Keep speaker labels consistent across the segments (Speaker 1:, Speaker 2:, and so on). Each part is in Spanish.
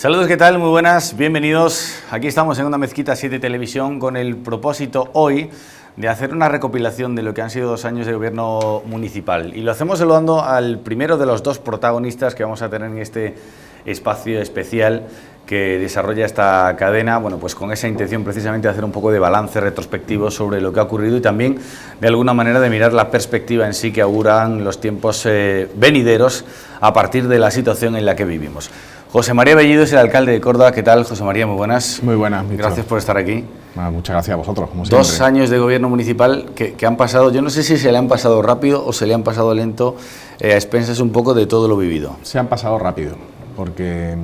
Speaker 1: Saludos, ¿qué tal? Muy buenas, bienvenidos. Aquí estamos en Onda Mezquita 7 Televisión con el propósito hoy de hacer una recopilación de lo que han sido 2 años de gobierno municipal. Y lo hacemos saludando al primero de los 2 protagonistas que vamos a tener en este espacio especial que desarrolla esta cadena, bueno, pues con esa intención precisamente de hacer un poco de balance retrospectivo sobre lo que ha ocurrido y también de alguna manera de mirar la perspectiva en sí que auguran los tiempos venideros a partir de la situación en la que vivimos. José María Bellido es el alcalde de Córdoba. ¿Qué tal, José María? Muy buenas.
Speaker 2: Muy bunas, Víctor.
Speaker 1: Gracias por estar aquí.
Speaker 2: Muchas gracias a vosotros, como siempre.
Speaker 1: 2 años de gobierno municipal que han pasado, yo no sé si se le han pasado rápido o se le han pasado lento, a expensas un poco de todo lo vivido.
Speaker 2: Se han pasado rápido, porque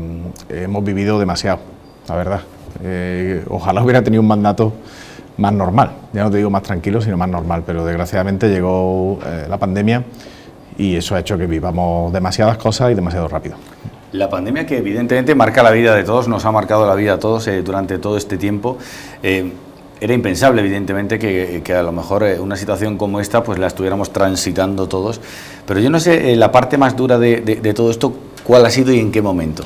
Speaker 2: hemos vivido demasiado, la verdad. Ojalá hubiera tenido un mandato más normal, ya no te digo más tranquilo, sino más normal, pero desgraciadamente llegó la pandemia y eso ha hecho que vivamos demasiadas cosas y demasiado rápido.
Speaker 1: La pandemia que evidentemente marca la vida de todos, nos ha marcado la vida a todos durante todo este tiempo. Era impensable evidentemente que a lo mejor una situación como esta pues la estuviéramos transitando todos, pero yo no sé la parte más dura de todo esto, ¿cuál ha sido y en qué momento?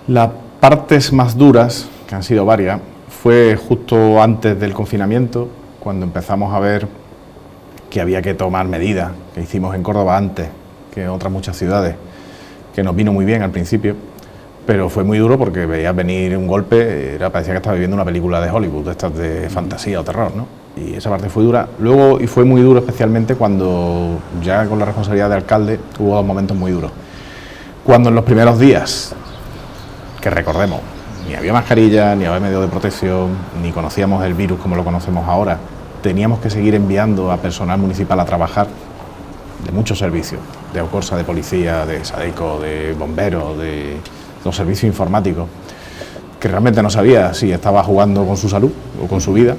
Speaker 2: Las partes más duras, que han sido varias, fue justo antes del confinamiento, cuando empezamos a ver que había que tomar medidas, que hicimos en Córdoba antes que en otras muchas ciudades, que nos vino muy bien al principio, pero fue muy duro porque veías venir un golpe, parecía que estaba viviendo una película de Hollywood, de estas de fantasía o terror, ¿no? Y esa parte fue dura. Luego, y fue muy duro especialmente cuando ya con la responsabilidad de alcalde hubo 2 momentos muy duros. Cuando en los primeros días, que recordemos, ni había mascarilla, ni había medios de protección, ni conocíamos el virus como lo conocemos ahora, teníamos que seguir enviando a personal municipal a trabajar de muchos servicios, de Ocorsa, de policía, de Sadeco, de bomberos, de los servicios informáticos, que realmente no sabía si estaba jugando con su salud o con su vida,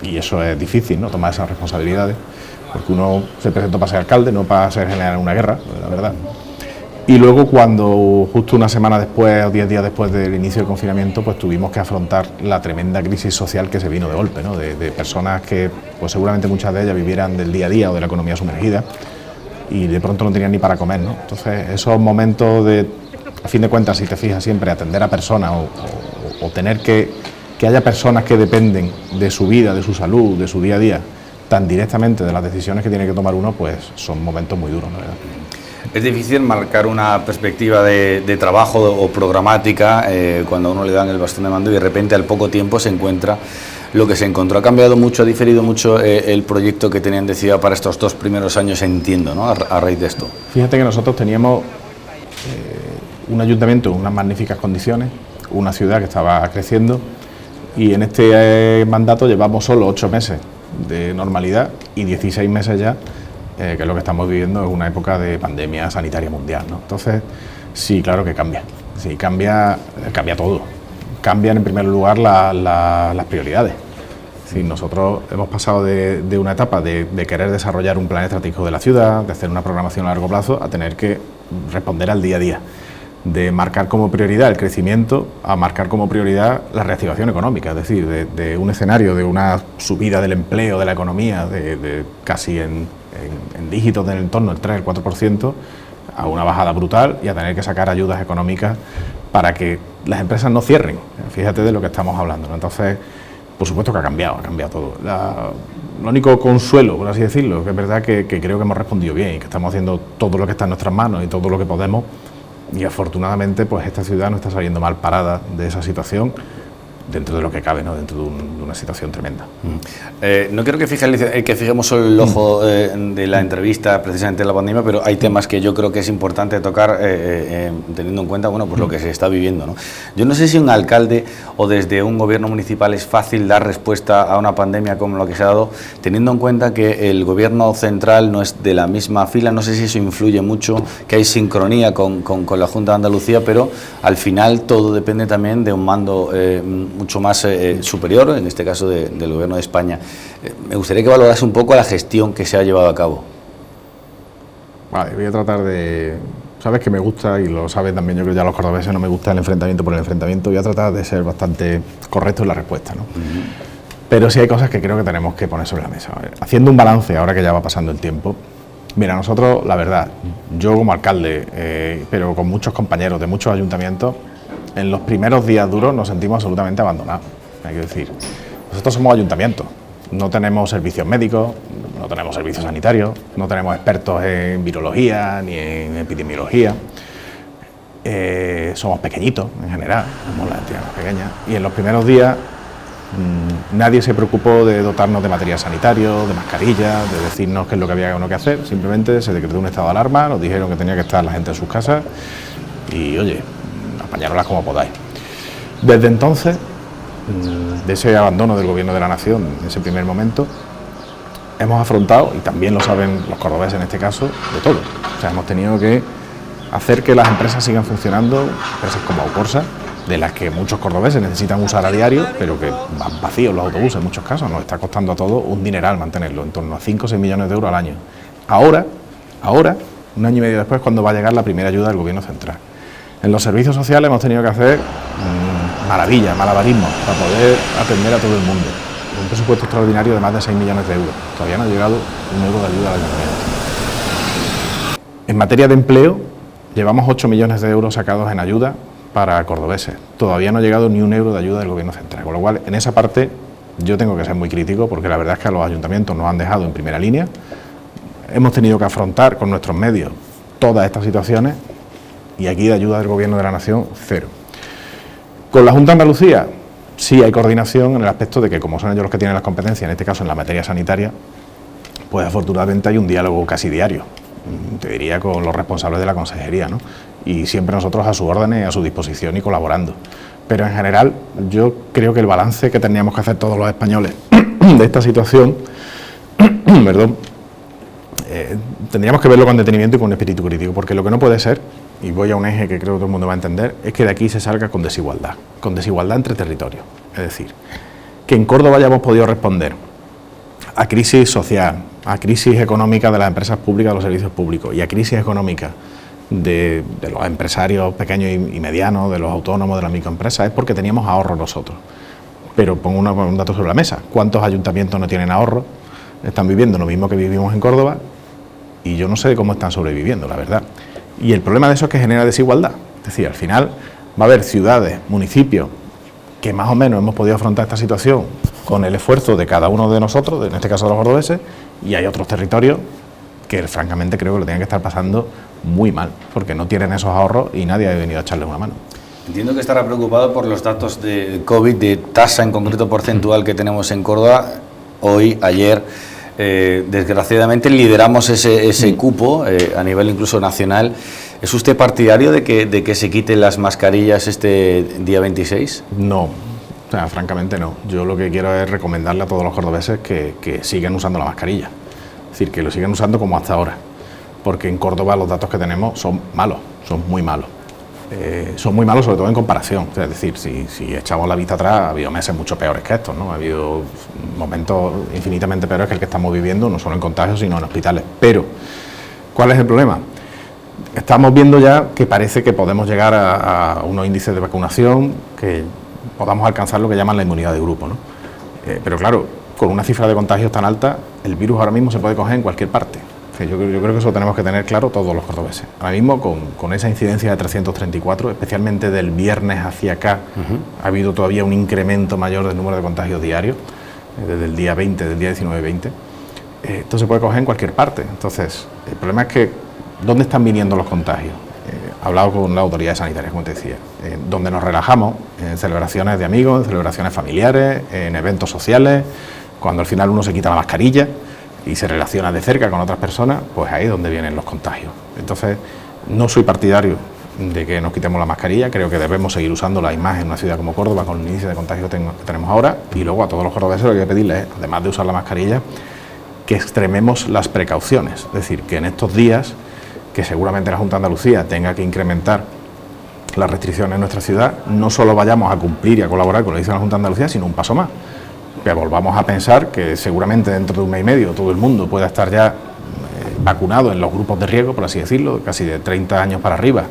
Speaker 2: y eso es difícil, ¿no?, tomar esas responsabilidades, porque uno se presentó para ser alcalde, no para ser general en una guerra, la verdad. Y luego cuando justo una semana después o 10 días después del inicio del confinamiento, pues tuvimos que afrontar la tremenda crisis social que se vino de golpe, ¿no?, de personas que pues seguramente muchas de ellas vivieran del día a día o de la economía sumergida, y de pronto no tenían ni para comer, ¿no? Entonces, esos momentos de, a fin de cuentas, si te fijas siempre, atender a personas o tener que haya personas que dependen de su vida, de su salud, de su día a día, tan directamente de las decisiones que tiene que tomar uno, pues son momentos muy duros, ¿no? ¿Verdad?
Speaker 1: Es difícil marcar una perspectiva de trabajo o programática cuando a uno le dan el bastón de mando y de repente al poco tiempo se encuentra lo que se encontró. Ha cambiado mucho, ha diferido mucho el proyecto que tenían decidido para estos 2 primeros años, entiendo, ¿no?, a raíz de esto.
Speaker 2: Fíjate que nosotros teníamos un ayuntamiento en unas magníficas condiciones, una ciudad que estaba creciendo, y en este mandato llevamos solo 8 meses de normalidad y 16 meses ya, que es lo que estamos viviendo, es una época de pandemia sanitaria mundial, ¿no? Entonces, sí, claro que cambia, sí, cambia todo. Cambian en primer lugar las prioridades. Sí, nosotros hemos pasado de una etapa de querer desarrollar un plan estratégico de la ciudad, de hacer una programación a largo plazo, a tener que responder al día a día, de marcar como prioridad el crecimiento, a marcar como prioridad la reactivación económica, es decir, de un escenario de una subida del empleo, de la economía, de casi en dígitos del entorno, el 3, el 4%, a una bajada brutal y a tener que sacar ayudas económicas para que las empresas no cierren. Fíjate de lo que estamos hablando, ¿no? Entonces, por supuesto que ha cambiado todo. Lo único consuelo, por así decirlo, que es verdad que creo que hemos respondido bien y que estamos haciendo todo lo que está en nuestras manos y todo lo que podemos, y afortunadamente pues esta ciudad no está saliendo mal parada de esa situación, dentro de lo que cabe, ¿no?, dentro de una situación tremenda.
Speaker 1: No quiero que fijemos solo el ojo de la entrevista precisamente de la pandemia, pero hay temas que yo creo que es importante tocar teniendo en cuenta, bueno, pues lo que se está viviendo, ¿no? Yo no sé si un alcalde o desde un gobierno municipal es fácil dar respuesta a una pandemia como la que se ha dado, teniendo en cuenta que el gobierno central no es de la misma fila. No sé si eso influye mucho, que hay sincronía con la Junta de Andalucía, pero al final todo depende también de un mando mucho más superior, en este caso del Gobierno de España. Me gustaría que valorase un poco la gestión que se ha llevado a cabo.
Speaker 2: Vale, voy a tratar de... Sabes que me gusta, y lo saben también, yo creo que ya los cordobeses, no me gusta el enfrentamiento por el enfrentamiento. Voy a tratar de ser bastante correcto en la respuesta, ¿no? Pero sí hay cosas que creo que tenemos que poner sobre la mesa. Haciendo un balance, ahora que ya va pasando el tiempo, mira, nosotros, la verdad, yo como alcalde, pero con muchos compañeros de muchos ayuntamientos, en los primeros días duros nos sentimos absolutamente abandonados. Hay que decir, nosotros somos ayuntamientos, no tenemos servicios médicos, no tenemos servicios sanitarios, no tenemos expertos en virología ni en epidemiología. Somos pequeñitos en general, somos las entidades más pequeñas, y en los primeros días nadie se preocupó de dotarnos de material sanitario, de mascarillas, de decirnos qué es lo que había que hacer. Simplemente se decretó un estado de alarma, nos dijeron que tenía que estar la gente en sus casas y, oye, apañároslas como podáis. Desde entonces, de ese abandono del Gobierno de la Nación, en ese primer momento, hemos afrontado, y también lo saben los cordobeses en este caso, de todo. O sea, hemos tenido que hacer que las empresas sigan funcionando, empresas como Aucorsa, de las que muchos cordobeses necesitan usar a diario, pero que van vacíos los autobuses en muchos casos. Nos está costando a todos un dineral mantenerlo, en torno a 5 o 6 millones de euros al año. Ahora, un año y medio después, cuando va a llegar la primera ayuda del Gobierno central. En los servicios sociales hemos tenido que hacer maravillas, malabarismos, para poder atender a todo el mundo. Un presupuesto extraordinario de más de 6 millones de euros. Todavía no ha llegado un euro de ayuda al ayuntamiento. En materia de empleo, llevamos 8 millones de euros sacados en ayuda para cordobeses. Todavía no ha llegado ni un euro de ayuda del Gobierno central, con lo cual en esa parte yo tengo que ser muy crítico, porque la verdad es que a los ayuntamientos nos han dejado en primera línea. Hemos tenido que afrontar con nuestros medios todas estas situaciones y aquí de ayuda del Gobierno de la Nación, cero. Con la Junta de Andalucía sí hay coordinación en el aspecto de que, como son ellos los que tienen las competencias, en este caso en la materia sanitaria, pues afortunadamente hay un diálogo casi diario, te diría, con los responsables de la consejería, ¿no? Y siempre nosotros a su orden y a su disposición y colaborando. Pero en general yo creo que el balance que teníamos que hacer todos los españoles de esta situación, perdón, tendríamos que verlo con detenimiento y con espíritu crítico, porque lo que no puede ser, y voy a un eje que creo que todo el mundo va a entender, es que de aquí se salga con desigualdad entre territorios. Es decir, que en Córdoba hayamos podido responder a crisis social, a crisis económica de las empresas públicas, de los servicios públicos, y a crisis económica de los empresarios pequeños y medianos, de los autónomos, de las microempresas, es porque teníamos ahorro nosotros. Pero pongo un dato sobre la mesa: ¿cuántos ayuntamientos no tienen ahorro? Están viviendo lo mismo que vivimos en Córdoba y yo no sé cómo están sobreviviendo, la verdad. Y el problema de eso es que genera desigualdad. Es decir, al final va a haber ciudades, municipios, que más o menos hemos podido afrontar esta situación con el esfuerzo de cada uno de nosotros, en este caso de los cordobeses, y hay otros territorios que francamente creo que lo tienen que estar pasando muy mal, porque no tienen esos ahorros y nadie ha venido a echarle una mano.
Speaker 1: Entiendo que estará preocupado por los datos de COVID, de tasa en concreto porcentual que tenemos en Córdoba. Hoy, ayer, desgraciadamente lideramos ese cupo a nivel incluso nacional. ¿Es usted partidario de que se quiten las mascarillas este día 26?
Speaker 2: No, o sea, francamente no. Yo lo que quiero es recomendarle a todos los cordobeses que sigan usando la mascarilla. Es decir, que lo sigan usando como hasta ahora. Porque en Córdoba los datos que tenemos son malos, son muy malos. Son muy malos, sobre todo en comparación. Es decir, si echamos la vista atrás, ha habido meses mucho peores que estos, ¿no? Ha habido momentos infinitamente peores que el que estamos viviendo, no solo en contagios, sino en hospitales. Pero, ¿cuál es el problema? Estamos viendo ya que parece que podemos llegar a unos índices de vacunación, que podamos alcanzar lo que llaman la inmunidad de grupo, ¿no? Pero claro, con una cifra de contagios tan alta, el virus ahora mismo se puede coger en cualquier parte. Yo creo que eso tenemos que tener claro todos los cordobeses. Ahora mismo, con esa incidencia de 334, especialmente del viernes hacia acá, ha habido todavía un incremento mayor del número de contagios diarios, desde el día 20, del día 19-20. Esto se puede coger en cualquier parte. Entonces, el problema es que, ¿dónde están viniendo los contagios? He hablado con las autoridades sanitarias, como te decía, donde nos relajamos, en celebraciones de amigos, en celebraciones familiares, en eventos sociales, cuando al final uno se quita la mascarilla y se relaciona de cerca con otras personas, pues ahí es donde vienen los contagios. Entonces, no soy partidario de que nos quitemos la mascarilla, creo que debemos seguir usando la imagen en una ciudad como Córdoba, con el índice de contagio que tenemos ahora, y luego a todos los cordobeses lo que hay que pedirles es, además de usar la mascarilla, que extrememos las precauciones. Es decir, que en estos días, que seguramente la Junta de Andalucía tenga que incrementar las restricciones en nuestra ciudad, no solo vayamos a cumplir y a colaborar con lo que dice la Junta de Andalucía, sino un paso más. Que volvamos a pensar que seguramente dentro de un mes y medio todo el mundo pueda estar ya vacunado en los grupos de riesgo, por así decirlo, casi de 30 años para arriba,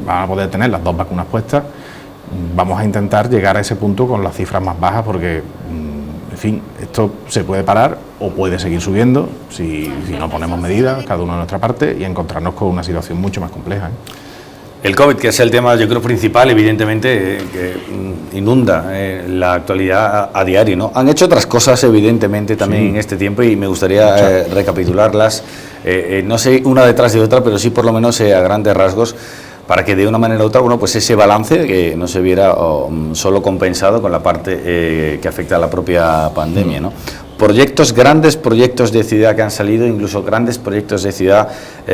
Speaker 2: van a poder tener las 2 vacunas puestas. Vamos a intentar llegar a ese punto con las cifras más bajas porque, en fin, esto se puede parar o puede seguir subiendo si no ponemos medidas, cada uno de nuestra parte, y encontrarnos con una situación mucho más compleja.
Speaker 1: El COVID, que es el tema, yo creo, principal, evidentemente, que inunda la actualidad a diario, ¿no? Han hecho otras cosas, evidentemente, también en este tiempo, y me gustaría recapitularlas, no sé una detrás de otra, pero sí por lo menos a grandes rasgos, para que de una manera u otra, bueno, pues ese balance que no se viera solo compensado con la parte que afecta a la propia pandemia, ¿no? Grandes proyectos de ciudad que han salido, incluso grandes proyectos de ciudad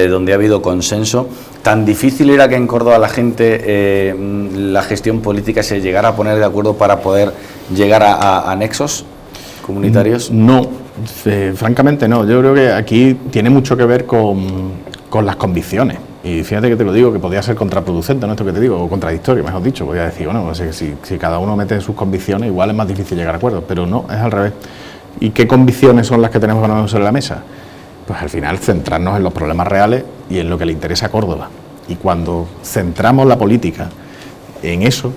Speaker 1: donde ha habido consenso. Tan difícil era que en Córdoba la gente, la gestión política se llegara a poner de acuerdo para poder llegar a nexos comunitarios.
Speaker 2: No, francamente no. Yo creo que aquí tiene mucho que ver con las convicciones. Y fíjate que te lo digo, que podría ser contraproducente, ¿no? Esto que te digo, o contradictorio, mejor dicho. Podría decir, bueno, pues si cada uno mete sus convicciones, igual es más difícil llegar a acuerdos, pero no, es al revés. ¿Y qué convicciones son las que tenemos que poner sobre la mesa? Pues al final centrarnos en los problemas reales y en lo que le interesa a Córdoba. Y cuando centramos la política en eso,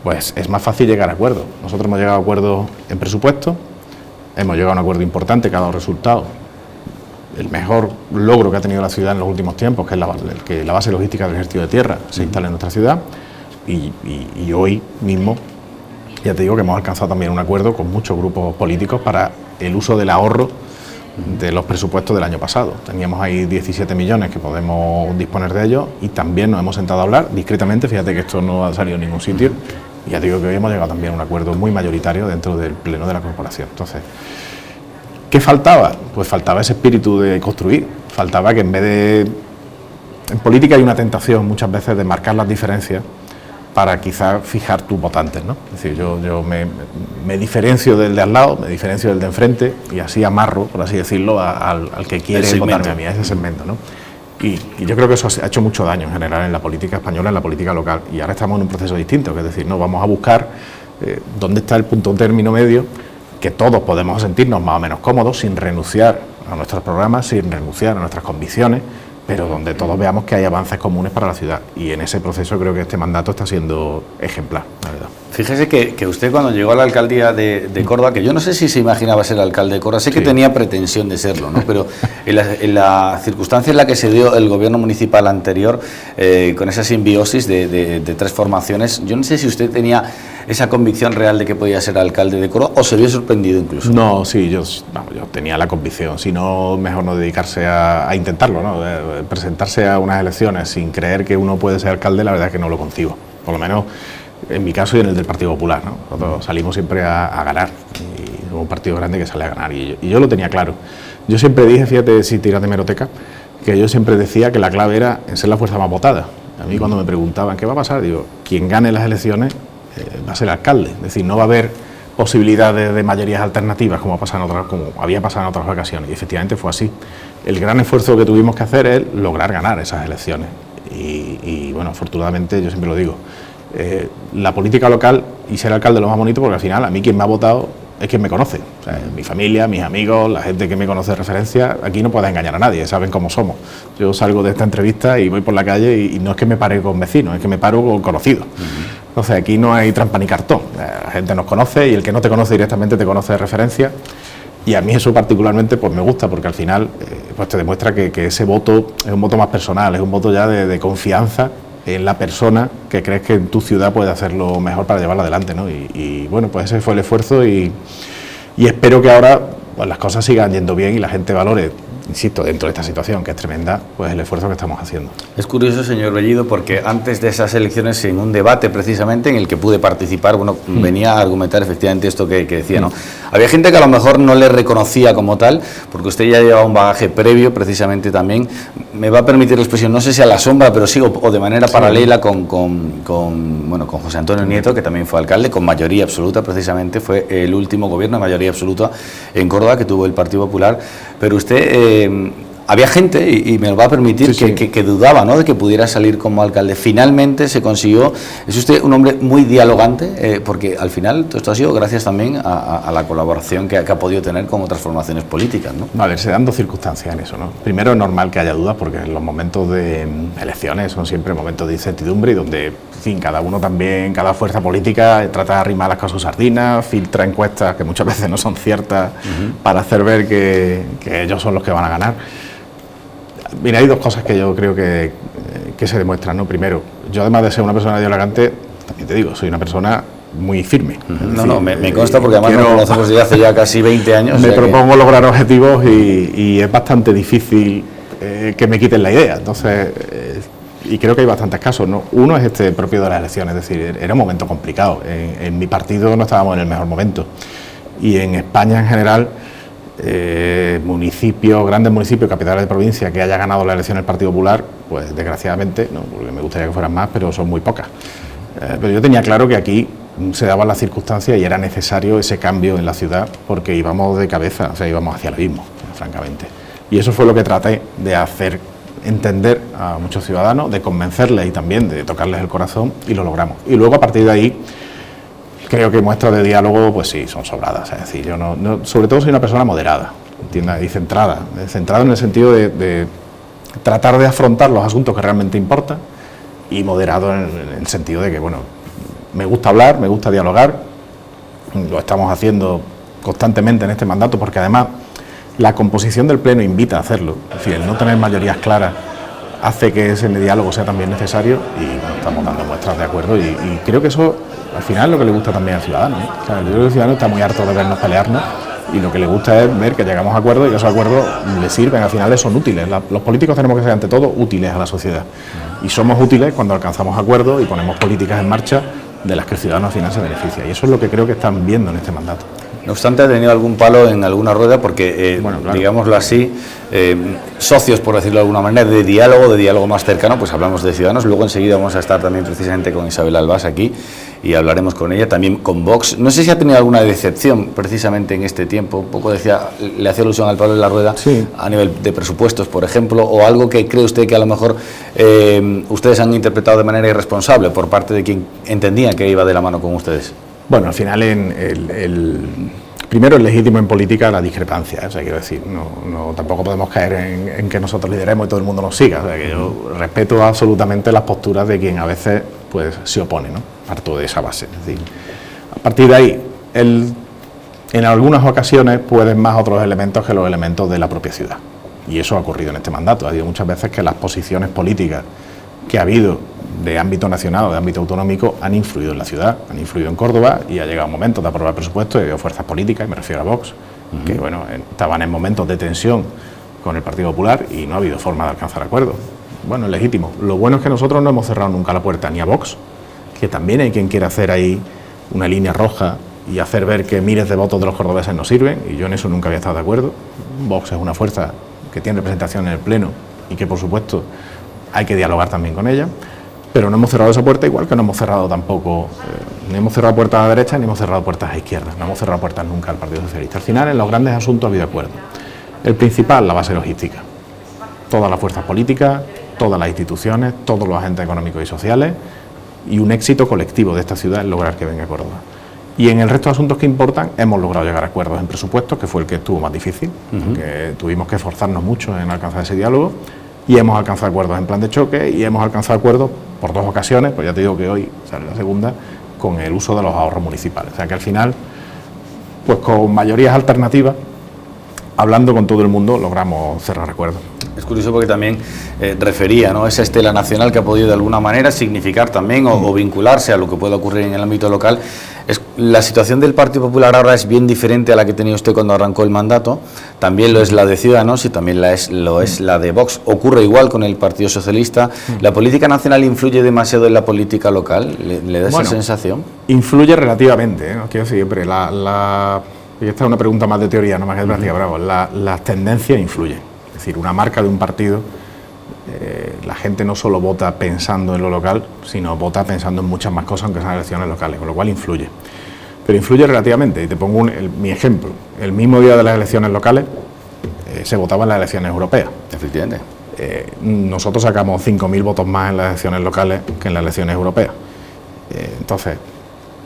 Speaker 2: pues es más fácil llegar a acuerdos. Nosotros hemos llegado a acuerdos en presupuesto, hemos llegado a un acuerdo importante que ha dado resultados. El mejor logro que ha tenido la ciudad en los últimos tiempos, que es que la base logística del Ejército de Tierra se instale en nuestra ciudad, y hoy mismo, ya te digo que hemos alcanzado también un acuerdo con muchos grupos políticos para el uso del ahorro de los presupuestos del año pasado. Teníamos ahí 17 millones que podemos disponer de ellos, y también nos hemos sentado a hablar discretamente. Fíjate que esto no ha salido en ningún sitio, y ya te digo que hoy hemos llegado también a un acuerdo muy mayoritario dentro del pleno de la corporación. Entonces, ¿qué faltaba? Pues faltaba ese espíritu de construir, faltaba que en vez de... En política hay una tentación muchas veces de marcar las diferencias para quizás fijar tus votantes, ¿no? Es decir, yo me diferencio del de al lado, me diferencio del de enfrente, y así amarro, por así decirlo, al que quiere votarme a mí, a ese segmento, ¿no? Y yo creo que eso ha hecho mucho daño en general en la política española, en la política local, y ahora estamos en un proceso distinto, que es decir, no, vamos a buscar dónde está el punto término medio, que todos podemos sentirnos más o menos cómodos, sin renunciar a nuestros programas, sin renunciar a nuestras convicciones, pero donde todos veamos que hay avances comunes para la ciudad. Y en ese proceso creo que este mandato está siendo ejemplar, la verdad.
Speaker 1: Fíjese que usted, cuando llegó a la alcaldía de Córdoba, que yo no sé si se imaginaba ser alcalde de Córdoba, sé que tenía pretensión de serlo, ¿no? Pero en la circunstancia en la que se dio el gobierno municipal anterior, con esa simbiosis de tres formaciones, yo no sé si usted tenía esa convicción real de que podía ser alcalde de Córdoba, o se vio sorprendido incluso.
Speaker 2: No, sí, yo tenía la convicción, si no, mejor no dedicarse a intentarlo, ¿no? Presentarse a unas elecciones sin creer que uno puede ser alcalde, la verdad es que no lo concibo, por lo menos en mi caso y en el del Partido Popular, ¿no? Nosotros salimos siempre a ganar, y somos un partido grande que sale a ganar, y yo lo tenía claro. Yo siempre dije, fíjate, si tiras de hemeroteca, que yo siempre decía que la clave era en ser la fuerza más votada. A mí, cuando me preguntaban qué va a pasar, digo, quien gane las elecciones va a ser alcalde, es decir, no va a haber posibilidades de mayorías alternativas como había pasado en otras ocasiones, y efectivamente fue así. El gran esfuerzo que tuvimos que hacer es lograr ganar esas elecciones, y bueno, afortunadamente, yo siempre lo digo, la política local y ser alcalde es lo más bonito, porque al final a mí quien me ha votado es quien me conoce, o sea, mi familia, mis amigos, la gente que me conoce de referencia. Aquí no puedes engañar a nadie, saben cómo somos. Yo salgo de esta entrevista y voy por la calle y no es que me pare con vecinos, es que me paro con conocidos. Entonces aquí no hay trampa ni cartón, la gente nos conoce, y el que no te conoce directamente te conoce de referencia, y a mí eso particularmente pues me gusta, porque al final pues te demuestra que ese voto es un voto más personal, es un voto ya de confianza en la persona que crees que en tu ciudad puede hacerlo mejor para llevarla adelante, ¿no? Y bueno, pues ese fue el esfuerzo, y espero que ahora pues las cosas sigan yendo bien y la gente valore, insisto, dentro de esta situación que es tremenda, pues el esfuerzo que estamos haciendo.
Speaker 1: Es curioso, señor Bellido, porque antes de esas elecciones, en un debate precisamente en el que pude participar, bueno, venía a argumentar efectivamente esto que decía, ¿no? Había gente que a lo mejor no le reconocía como tal, porque usted ya llevaba un bagaje previo, precisamente también, me va a permitir la expresión, no sé si a la sombra, pero sí, o de manera paralela con José Antonio Nieto, que también fue alcalde, con mayoría absoluta, precisamente, fue el último gobierno de mayoría absoluta en Córdoba que tuvo el Partido Popular, pero usted... había gente, y me lo va a permitir, que dudaba, ¿no?, de que pudiera salir como alcalde. Finalmente se consiguió. Es usted un hombre muy dialogante, porque al final todo esto ha sido gracias también a la colaboración que ha podido tener con otras formaciones políticas, ¿no?
Speaker 2: A ver, se dan dos circunstancias en eso, ¿no? Primero, es normal que haya dudas, porque los momentos de elecciones son siempre momentos de incertidumbre, y donde, en fin, cada uno también, cada fuerza política trata de arrimar las cosas sardinas, filtra encuestas que muchas veces no son ciertas, para hacer ver que ellos son los que van a ganar. Mira, hay dos cosas que yo creo que que se demuestra, ¿no? Primero, yo además de ser una persona dialogante, también te digo, soy una persona muy firme.
Speaker 1: Me consta porque además nos conocemos desde hace ya casi 20 años.
Speaker 2: Me propongo lograr objetivos y es bastante difícil que me quiten la idea. Entonces, y creo que hay bastantes casos, ¿no? Uno es este propio de las elecciones, es decir, era un momento complicado. En mi partido no estábamos en el mejor momento. Y en España en general, grandes municipios, capitales de provincia que haya ganado la elección el Partido Popular, pues desgraciadamente, no, porque me gustaría que fueran más, pero son muy pocas. Pero yo tenía claro que aquí se daban las circunstancias y era necesario ese cambio en la ciudad porque íbamos de cabeza, o sea, íbamos hacia el abismo, francamente. Y eso fue lo que traté de hacer entender a muchos ciudadanos, de convencerles y también de tocarles el corazón, y lo logramos. Y luego a partir de ahí creo que muestras de diálogo pues sí, son sobradas. Es decir, yo sobre todo soy una persona moderada, ¿entiendes? Y centrada en el sentido de tratar de afrontar los asuntos que realmente importan, y moderado en el sentido de que, bueno, me gusta hablar, me gusta dialogar, lo estamos haciendo constantemente en este mandato, porque además la composición del Pleno invita a hacerlo. Es decir, el no tener mayorías claras hace que ese diálogo sea también necesario, y bueno, estamos dando muestras de acuerdo, y creo que eso al final es lo que le gusta también al ciudadano, ¿eh? O sea, yo creo que el ciudadano está muy harto de vernos pelearnos, y lo que le gusta es ver que llegamos a acuerdos y que esos acuerdos le sirven, al final son útiles. Los políticos tenemos que ser ante todo útiles a la sociedad, y somos útiles cuando alcanzamos acuerdos y ponemos políticas en marcha de las que el ciudadano al final se beneficia, y eso es lo que creo que están viendo en este mandato.
Speaker 1: No obstante, ha tenido algún palo en alguna rueda porque,
Speaker 2: bueno, claro,
Speaker 1: digámoslo así, socios, por decirlo de alguna manera, de diálogo más cercano, pues hablamos de Ciudadanos. Luego enseguida vamos a estar también precisamente con Isabel Albás aquí y hablaremos con ella, también con Vox. No sé si ha tenido alguna decepción precisamente en este tiempo, un poco le hacía alusión al palo de la rueda,
Speaker 2: sí,
Speaker 1: a nivel de presupuestos, por ejemplo, o algo que cree usted que a lo mejor ustedes han interpretado de manera irresponsable por parte de quien entendían que iba de la mano con ustedes.
Speaker 2: Bueno, al final primero es legítimo en política la discrepancia, o sea, quiero decir, tampoco podemos caer en que nosotros lideremos y todo el mundo nos siga, o sea, que yo respeto absolutamente las posturas de quien a veces pues se opone, ¿no? Parto de esa base. Es decir, a partir de ahí, en algunas ocasiones pueden más otros elementos que los elementos de la propia ciudad, y eso ha ocurrido en este mandato. Ha habido muchas veces que las posiciones políticas que ha habido de ámbito nacional o de ámbito autonómico han influido en la ciudad, han influido en Córdoba, y ha llegado un momento de aprobar presupuestos y ha habido fuerzas políticas, y me refiero a Vox, que bueno, estaban en momentos de tensión con el Partido Popular y no ha habido forma de alcanzar acuerdos. Bueno, es legítimo. Lo bueno es que nosotros no hemos cerrado nunca la puerta ni a Vox, que también hay quien quiere hacer ahí una línea roja y hacer ver que miles de votos de los cordobeses no sirven, y yo en eso nunca había estado de acuerdo. Vox es una fuerza que tiene representación en el Pleno y que por supuesto hay que dialogar también con ella, pero no hemos cerrado esa puerta, igual que no hemos cerrado tampoco, ni hemos cerrado puertas a la derecha ni hemos cerrado puertas a izquierda, no hemos cerrado puertas nunca al Partido Socialista. Al final, en los grandes asuntos ha habido acuerdo. El principal, la base logística. Todas las fuerzas políticas, todas las instituciones, todos los agentes económicos y sociales, y un éxito colectivo de esta ciudad es lograr que venga Córdoba. Y en el resto de asuntos que importan hemos logrado llegar a acuerdos en presupuestos, que fue el que estuvo más difícil, que tuvimos que esforzarnos mucho en alcanzar ese diálogo, y hemos alcanzado acuerdos en plan de choque, y hemos alcanzado acuerdos por 2 ocasiones, pues ya te digo que hoy sale la segunda, con el uso de los ahorros municipales. O sea que al final, pues con mayorías alternativas, hablando con todo el mundo, logramos cerrar acuerdos.
Speaker 1: Es curioso porque también refería, ¿no?, esa estela nacional que ha podido de alguna manera significar también o vincularse a lo que pueda ocurrir en el ámbito local. La situación del Partido Popular ahora es bien diferente a la que tenía usted cuando arrancó el mandato, también lo es la de Ciudadanos y también lo es la de Vox. Ocurre igual con el Partido Socialista. ¿La política nacional influye demasiado en la política local? ¿Le da esa sensación?
Speaker 2: Influye relativamente, ¿eh? Quiero decir, siempre, y esta es una pregunta más de teoría, no más que de práctica, bravo, las tendencias influyen. Es decir, una marca de un partido, la gente no solo vota pensando en lo local, sino vota pensando en muchas más cosas, aunque sean elecciones locales, con lo cual influye. Pero influye relativamente, y te pongo mi ejemplo. El mismo día de las elecciones locales se votaba en las elecciones europeas.
Speaker 1: Efectivamente.
Speaker 2: Nosotros sacamos 5.000 votos más en las elecciones locales que en las elecciones europeas. Entonces,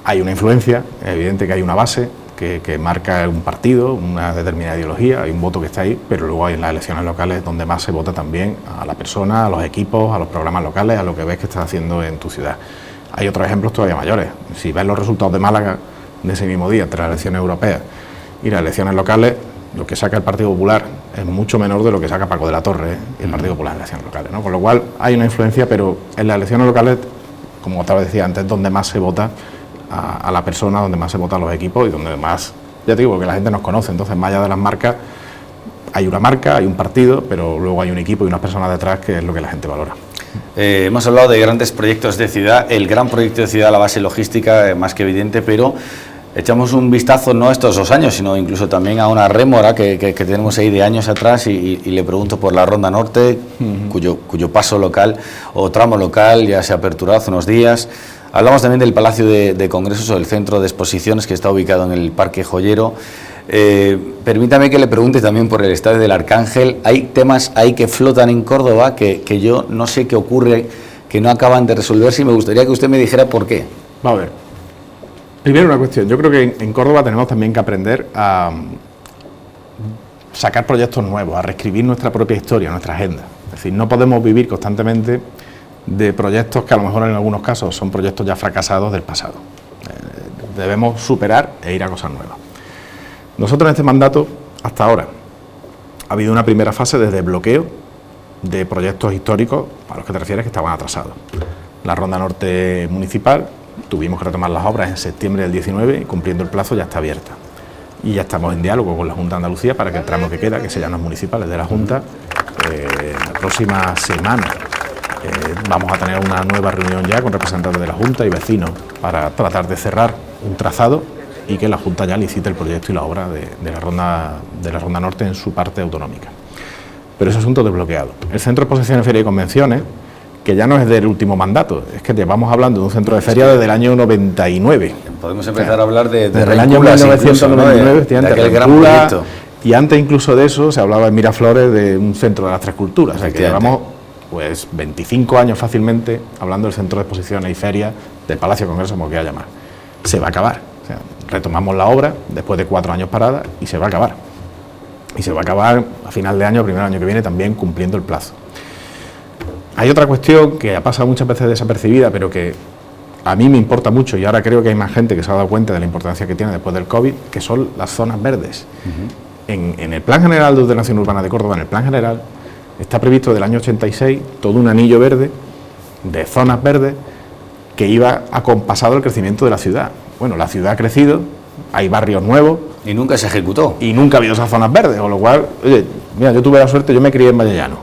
Speaker 2: hay una influencia, es evidente que hay una base que marca un partido, una determinada ideología, hay un voto que está ahí, pero luego hay en las elecciones locales donde más se vota también a la persona, a los equipos, a los programas locales, a lo que ves que estás haciendo en tu ciudad. Hay otros ejemplos todavía mayores. Si ves los resultados de Málaga de ese mismo día, entre las elecciones europeas y las elecciones locales, lo que saca el Partido Popular es mucho menor de lo que saca Paco de la Torre y el Partido Popular en las elecciones locales, ¿no? Con lo cual hay una influencia, pero en las elecciones locales, como otra vez decía antes, es donde más se vota a la persona, donde más se vota a los equipos y donde más, ya te digo, porque la gente nos conoce. Entonces, más allá de las marcas, hay una marca, hay un partido, pero luego hay un equipo y unas personas detrás, que es lo que la gente valora.
Speaker 1: Hemos hablado de grandes proyectos de ciudad, el gran proyecto de ciudad, la base logística, más que evidente, pero echamos un vistazo no a estos 2 años, sino incluso también a una rémora que tenemos ahí de años atrás y le pregunto por la Ronda Norte, cuyo paso local o tramo local ya se ha aperturado hace unos días. Hablamos también del Palacio de Congresos o el Centro de Exposiciones, que está ubicado en el Parque Joyero. Permítame que le pregunte también por el Estadio del Arcángel. Hay temas ahí que flotan en Córdoba que yo no sé qué ocurre, que no acaban de resolverse, y me gustaría que usted me dijera por qué.
Speaker 2: Vamos a ver. Primero una cuestión. Yo creo que en Córdoba tenemos también que aprender a sacar proyectos nuevos, a reescribir nuestra propia historia, nuestra agenda. Es decir, no podemos vivir constantemente de proyectos que a lo mejor en algunos casos son proyectos ya fracasados del pasado. Debemos superar e ir a cosas nuevas. Nosotros en este mandato, hasta ahora, ha habido una primera fase de desbloqueo de proyectos históricos a los que te refieres que estaban atrasados. La Ronda Norte municipal, tuvimos que retomar las obras en septiembre del 19 y cumpliendo el plazo ya está abierta. Y ya estamos en diálogo con la Junta de Andalucía para que el tramo que queda, que se llaman los municipales de la Junta, la próxima semana vamos a tener una nueva reunión ya con representantes de la Junta y vecinos para tratar de cerrar un trazado y que la Junta ya licite el proyecto y la obra de la Ronda Norte en su parte autonómica. Pero ese asunto desbloqueado. El Centro de Exposiciones, Feria y Convenciones, que ya no es del último mandato, es que llevamos hablando de un centro de feria desde el año 99.
Speaker 1: Podemos empezar a hablar
Speaker 2: desde el año 1999,
Speaker 1: de aquel gran proyecto.
Speaker 2: Y antes incluso de eso se hablaba en Miraflores de un centro de las tres culturas. O sea, que llevamos pues 25 años fácilmente hablando del Centro de Exposiciones y Ferias del Palacio de Congresos, como quiera llamar. Se va a acabar. O sea, retomamos la obra después de 4 años parada y se va a acabar. Y se va a acabar a final de año, primer año que viene, también cumpliendo el plazo. Hay otra cuestión que ha pasado muchas veces desapercibida, pero que a mí me importa mucho, y ahora creo que hay más gente que se ha dado cuenta de la importancia que tiene después del COVID, que son las zonas verdes. En el Plan General de Ordenación Urbana de Córdoba, en el Plan General, está previsto del año 86 todo un anillo verde de zonas verdes que iba acompasado al crecimiento de la ciudad. Bueno, la ciudad ha crecido, hay barrios nuevos.
Speaker 1: Y nunca se ejecutó.
Speaker 2: Y nunca ha habido esas zonas verdes, con lo cual, oye, mira, yo tuve la suerte, yo me crié en Vallellano.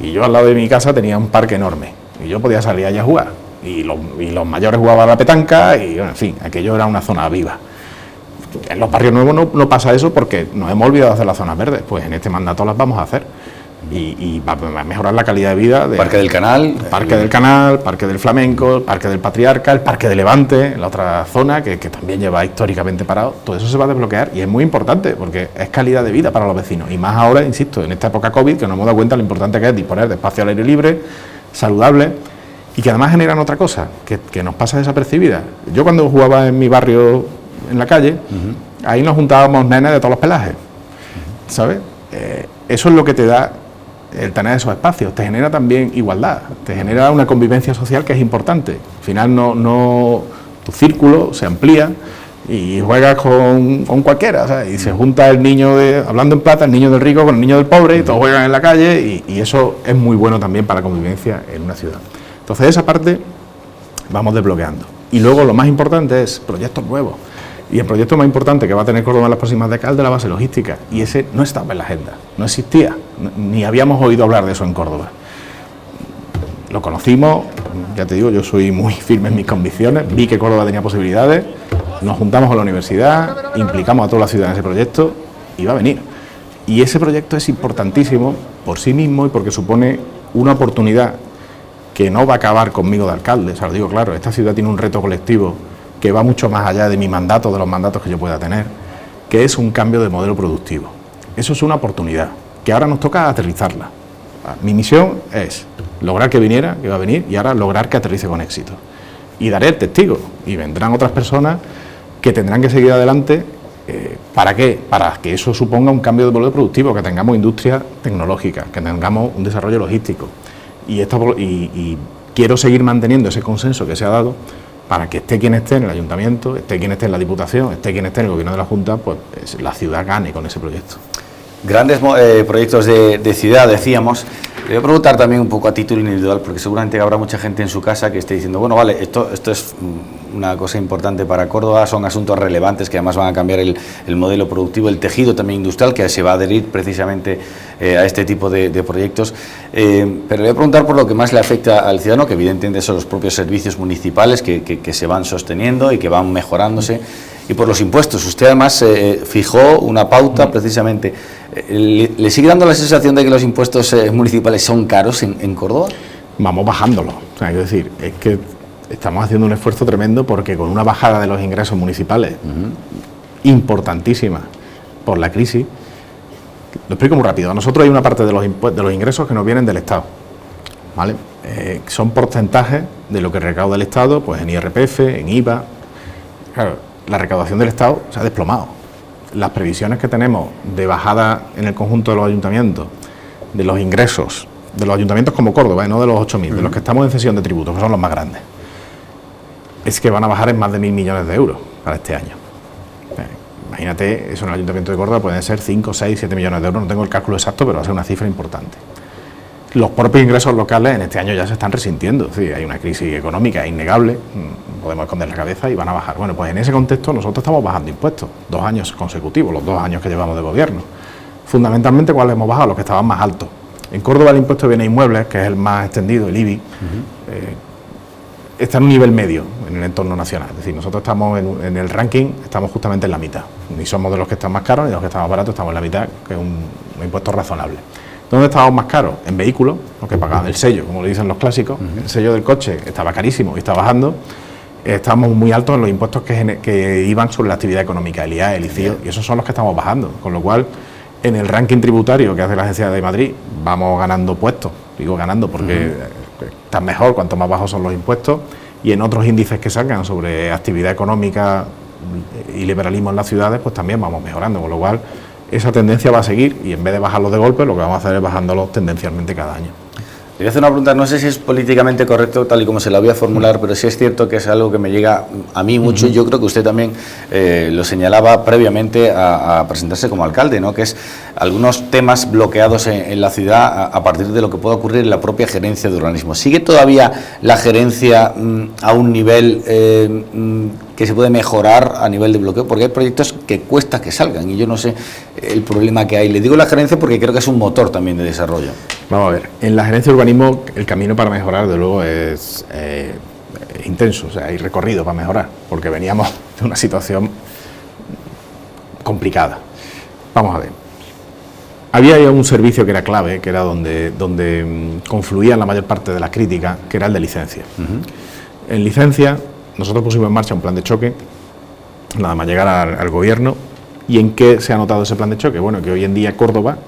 Speaker 2: Y yo al lado de mi casa tenía un parque enorme. Y yo podía salir allá a jugar. Y los mayores jugaban a la petanca y, bueno, en fin, aquello era una zona viva. En los barrios nuevos no pasa eso porque nos hemos olvidado de hacer las zonas verdes. Pues en este mandato las vamos a hacer. Y va a mejorar la calidad de vida.
Speaker 1: Parque del Canal.
Speaker 2: Parque del Canal, Parque del Flamenco, Parque del Patriarca, el Parque de Levante, la otra zona que también lleva históricamente parado. Todo eso se va a desbloquear y es muy importante porque es calidad de vida para los vecinos. Y más ahora, insisto, en esta época COVID, que nos hemos dado cuenta lo importante que es disponer de espacio al aire libre, saludable, y que además generan otra cosa, que nos pasa desapercibida. Yo cuando jugaba en mi barrio, en la calle, ahí nos juntábamos nenes de todos los pelajes, ¿sabes? Eso es lo que te da el tener esos espacios, te genera también igualdad, te genera una convivencia social que es importante. Al final tu círculo se amplía y juegas con cualquiera, ¿sabes? Y se junta el niño hablando en plata, el niño del rico con el niño del pobre, y todos juegan en la calle, y eso es muy bueno también para la convivencia en una ciudad. Entonces esa parte vamos desbloqueando. Y luego lo más importante es proyectos nuevos. Y el proyecto más importante que va a tener Córdoba en las próximas décadas es de la base logística. Y ese no estaba en la agenda, no existía, ni habíamos oído hablar de eso en Córdoba. Lo conocimos, ya te digo, yo soy muy firme en mis convicciones, vi que Córdoba tenía posibilidades, nos juntamos con la universidad, implicamos a toda la ciudad en ese proyecto y va a venir. Y ese proyecto es importantísimo por sí mismo y porque supone una oportunidad que no va a acabar conmigo de alcalde. O sea, lo digo claro, esta ciudad tiene un reto colectivo que va mucho más allá de mi mandato, de los mandatos que yo pueda tener, que es un cambio de modelo productivo. Eso es una oportunidad, que ahora nos toca aterrizarla. Mi misión es lograr que viniera, que va a venir, y ahora lograr que aterrice con éxito. Y daré el testigo, y vendrán otras personas que tendrán que seguir adelante. ¿Para qué? Para que eso suponga un cambio de modelo productivo, que tengamos industria tecnológica, que tengamos un desarrollo logístico. Y quiero seguir manteniendo ese consenso que se ha dado, para que esté quien esté en el ayuntamiento, esté quien esté en la diputación, esté quien esté en el gobierno de la Junta, pues la ciudad gane con ese proyecto.
Speaker 1: Grandes proyectos de ciudad, decíamos. Le voy a preguntar también un poco a título individual, porque seguramente habrá mucha gente en su casa que esté diciendo, bueno, vale, esto es una cosa importante para Córdoba, son asuntos relevantes que además van a cambiar el modelo productivo, el tejido también industrial, que se va a adherir precisamente a este tipo de proyectos. Pero le voy a preguntar por lo que más le afecta al ciudadano, que evidentemente son los propios servicios municipales que se van sosteniendo y que van mejorándose, y por los impuestos. Usted además fijó una pauta precisamente. ¿Le sigue dando la sensación de que los impuestos municipales son caros en Córdoba?
Speaker 2: Vamos bajándolo. O sea, es decir, es que estamos haciendo un esfuerzo tremendo porque con una bajada de los ingresos municipales importantísima por la crisis. Lo explico muy rápido. A nosotros hay una parte de los ingresos que nos vienen del Estado, ¿vale? Son porcentajes de lo que recauda el Estado, pues en IRPF, en IVA. Claro, la recaudación del Estado se ha desplomado. Las previsiones que tenemos de bajada en el conjunto de los ayuntamientos, de los ingresos, de los ayuntamientos como Córdoba, no de los 8.000, de los que estamos en cesión de tributos, que son los más grandes, es que van a bajar en más de 1.000 millones de euros para este año. Imagínate, eso en el Ayuntamiento de Córdoba pueden ser 5, 6, 7 millones de euros, no tengo el cálculo exacto, pero va a ser una cifra importante. Los propios ingresos locales en este año ya se están resintiendo, es decir, hay una crisis económica innegable, podemos esconder la cabeza y van a bajar. Bueno, pues en ese contexto nosotros estamos bajando impuestos, 2 años consecutivos, los 2 años que llevamos de gobierno. Fundamentalmente, ¿cuáles hemos bajado? Los que estaban más altos. En Córdoba el impuesto de bienes inmuebles, que es el más extendido, el IBI, está en un nivel medio en el entorno nacional. Es decir, nosotros estamos en el ranking, estamos justamente en la mitad. Ni somos de los que están más caros ni de los que están más baratos, estamos en la mitad, que es un impuesto razonable. ¿Dónde estábamos más caros? En vehículos, los que pagaban el sello, como lo dicen los clásicos. El sello del coche estaba carísimo y está bajando. Estábamos muy altos en los impuestos que iban sobre la actividad económica, el IAE, el ICIO, y esos son los que estamos bajando. Con lo cual, en el ranking tributario que hace la Agencia de Madrid, vamos ganando puestos. Digo ganando porque están mejor cuanto más bajos son los impuestos, y en otros índices que sacan sobre actividad económica y liberalismo en las ciudades, pues también vamos mejorando. Con lo cual, esa tendencia va a seguir y en vez de bajarlos de golpe, lo que vamos a hacer es bajándolos tendencialmente cada año.
Speaker 1: Le voy a hacer una pregunta, no sé si es políticamente correcto tal y como se la voy a formular, pero sí es cierto que es algo que me llega a mí mucho, y yo creo que usted también lo señalaba previamente a presentarse como alcalde, ¿no? Que es algunos temas bloqueados en la ciudad a partir de lo que pueda ocurrir en la propia gerencia de urbanismo. ¿Sigue todavía la gerencia a un nivel que se puede mejorar a nivel de bloqueo? Porque hay proyectos que cuesta que salgan y yo no sé el problema que hay. Le digo la gerencia porque creo que es un motor también de desarrollo.
Speaker 2: Vamos a ver, en la gerencia de urbanismo el camino para mejorar, de luego, es intenso, o sea, hay recorrido para mejorar, porque veníamos de una situación complicada. Vamos a ver, había ya un servicio que era clave, que era donde confluían la mayor parte de las críticas, que era el de licencia. En licencia, nosotros pusimos en marcha un plan de choque, nada más llegar al gobierno. ¿Y en qué se ha notado ese plan de choque? Bueno, que hoy en día Córdoba,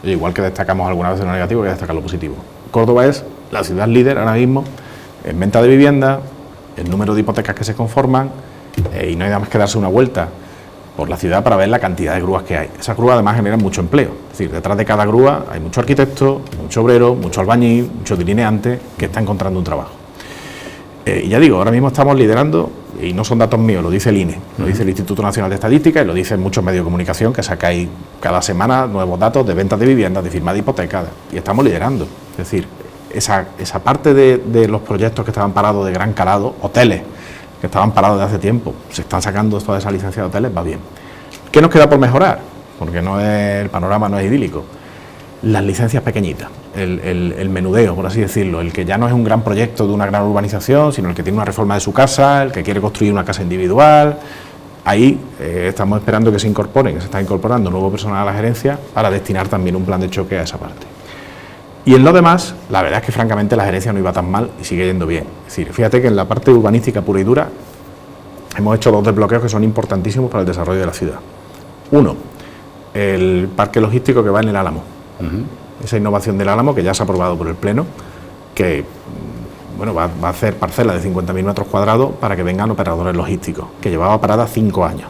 Speaker 2: igual que destacamos alguna vez en lo negativo, hay que destacar lo positivo. Córdoba es la ciudad líder ahora mismo en venta de vivienda, el número de hipotecas que se conforman, y no hay nada más que darse una vuelta por la ciudad para ver la cantidad de grúas que hay. Esas grúas además generan mucho empleo, es decir, detrás de cada grúa hay mucho arquitecto, mucho obrero, mucho albañil, mucho delineante que está encontrando un trabajo. Y ya digo, ahora mismo estamos liderando, y no son datos míos, lo dice el INE, lo dice el Instituto Nacional de Estadística y lo dicen muchos medios de comunicación que sacáis cada semana nuevos datos de ventas de viviendas, de firma de hipotecas, y estamos liderando. Es decir, esa parte de los proyectos que estaban parados de gran calado, hoteles que estaban parados de hace tiempo, se están sacando toda esa licencia de hoteles, va bien. ¿Qué nos queda por mejorar? Porque el panorama no es idílico. Las licencias pequeñitas, el menudeo, por así decirlo, el que ya no es un gran proyecto de una gran urbanización, sino el que tiene una reforma de su casa, el que quiere construir una casa individual. Ahí estamos esperando que se incorporen, que se está incorporando nuevo personal a la gerencia para destinar también un plan de choque a esa parte. Y en lo demás, la verdad es que francamente la gerencia no iba tan mal y sigue yendo bien. Es decir, fíjate que en la parte urbanística pura y dura hemos hecho 2 desbloqueos que son importantísimos para el desarrollo de la ciudad. Uno, el parque logístico que va en el Álamo. Esa innovación del Álamo, que ya se ha aprobado por el Pleno, que bueno, va a hacer parcelas de 50.000 metros cuadrados para que vengan operadores logísticos, que llevaba parada 5 años.